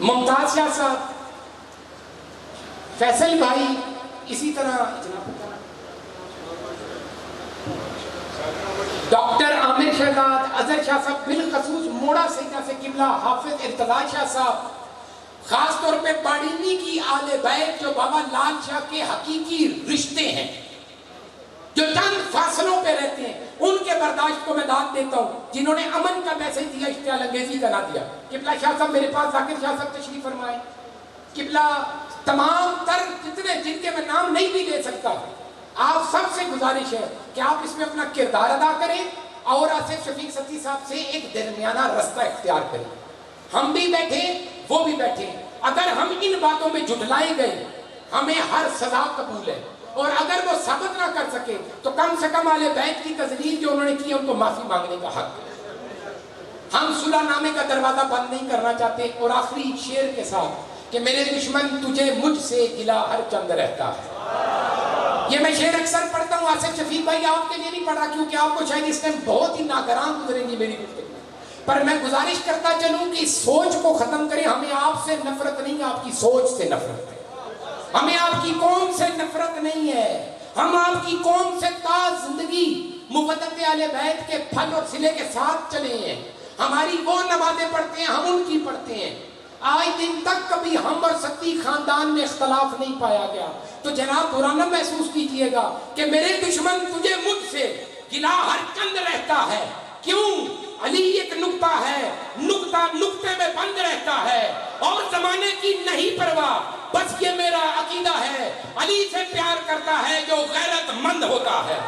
ممتاز شاہ صاحب، فیصل بھائی، اسی طرح ڈاکٹر عامر شہزاد، اظہر شاہ صاحب، بالخصوص موڑا سیدہ سے قبلہ حافظ ارتضا شاہ صاحب، خاص طور پہ باڑینی کی آل بیت جو بابا لال شاہ کے حقیقی رشتے ہیں، جو چند فاصلوں پہ رہتے ہیں، ان کے برداشت کو میں داد دیتا ہوں، جنہوں نے امن کا میسج دیا، اشتعال انگیزی کا نہ دیا۔ قبلہ شاہ صاحب میرے پاس، ذاکر شاہ صاحب تشریف فرمائیں، قبلہ تمام تر جتنے جن کے میں نام نہیں بھی لے سکتا، آپ سب سے گزارش ہے کہ آپ اس میں اپنا کردار ادا کریں اور آصف شفیق ستی صاحب سے ایک درمیانہ رستہ اختیار کریں۔ ہم بھی بیٹھے، وہ بھی بیٹھے، اگر ہم ان باتوں میں جھٹلائے گئے ہمیں ہر سزا قبول ہے، اور اگر وہ ثابت نہ کر سکے تو کم سے کم آل بیت کی تذلیل جو انہوں نے کی ان کو معافی مانگنے کا حق ہے۔ ہم صلح نامے کا دروازہ بند نہیں کرنا چاہتے۔ اور آخری شعر کے ساتھ کہ میرے دشمن تجھے مجھ سے گلا ہر چند رہتا ہے، یہ میں شعر اکثر پڑھتا ہوں۔ آصف شفیق بھائی آپ کے لیے نہیں پڑھا کیونکہ آپ کو شاید اس ٹائم بہت ہی ناگراں گزریں گی میری گفتگو، پر میں گزارش کرتا چلوں کہ سوچ کو ختم کریں. ہمیں آپ سے نفرت نہیں، آپ کی سوچ سے نفرت ہے. ہمیں آپ کی قوم سے نفرت نہیں ہے. ہم آپ کی قوم سے تا زندگی مودت اہل بیت کے پھل اور صلے کے ساتھ چلے ہیں. ہماری وہ نمازیں پڑھتے ہیں، ہم ان کی پڑھتے ہیں. آج دن تک کبھی ہم اور ستی خاندان میں اختلاف نہیں پایا گیا. تو جناب برا نہ محسوس کیجئے گا کہ میرے دشمن تجھے مجھ سے گلا ہر چند رہتا ہے. کیوں؟ علی ایک نقطہ ہے، نقطہ نقطے میں بند رہتا ہے اور زمانے کی نہیں پرواہ. بس یہ میرا عقیدہ ہے، علی سے پیار کرتا ہے جو غیرت مند ہوتا ہے.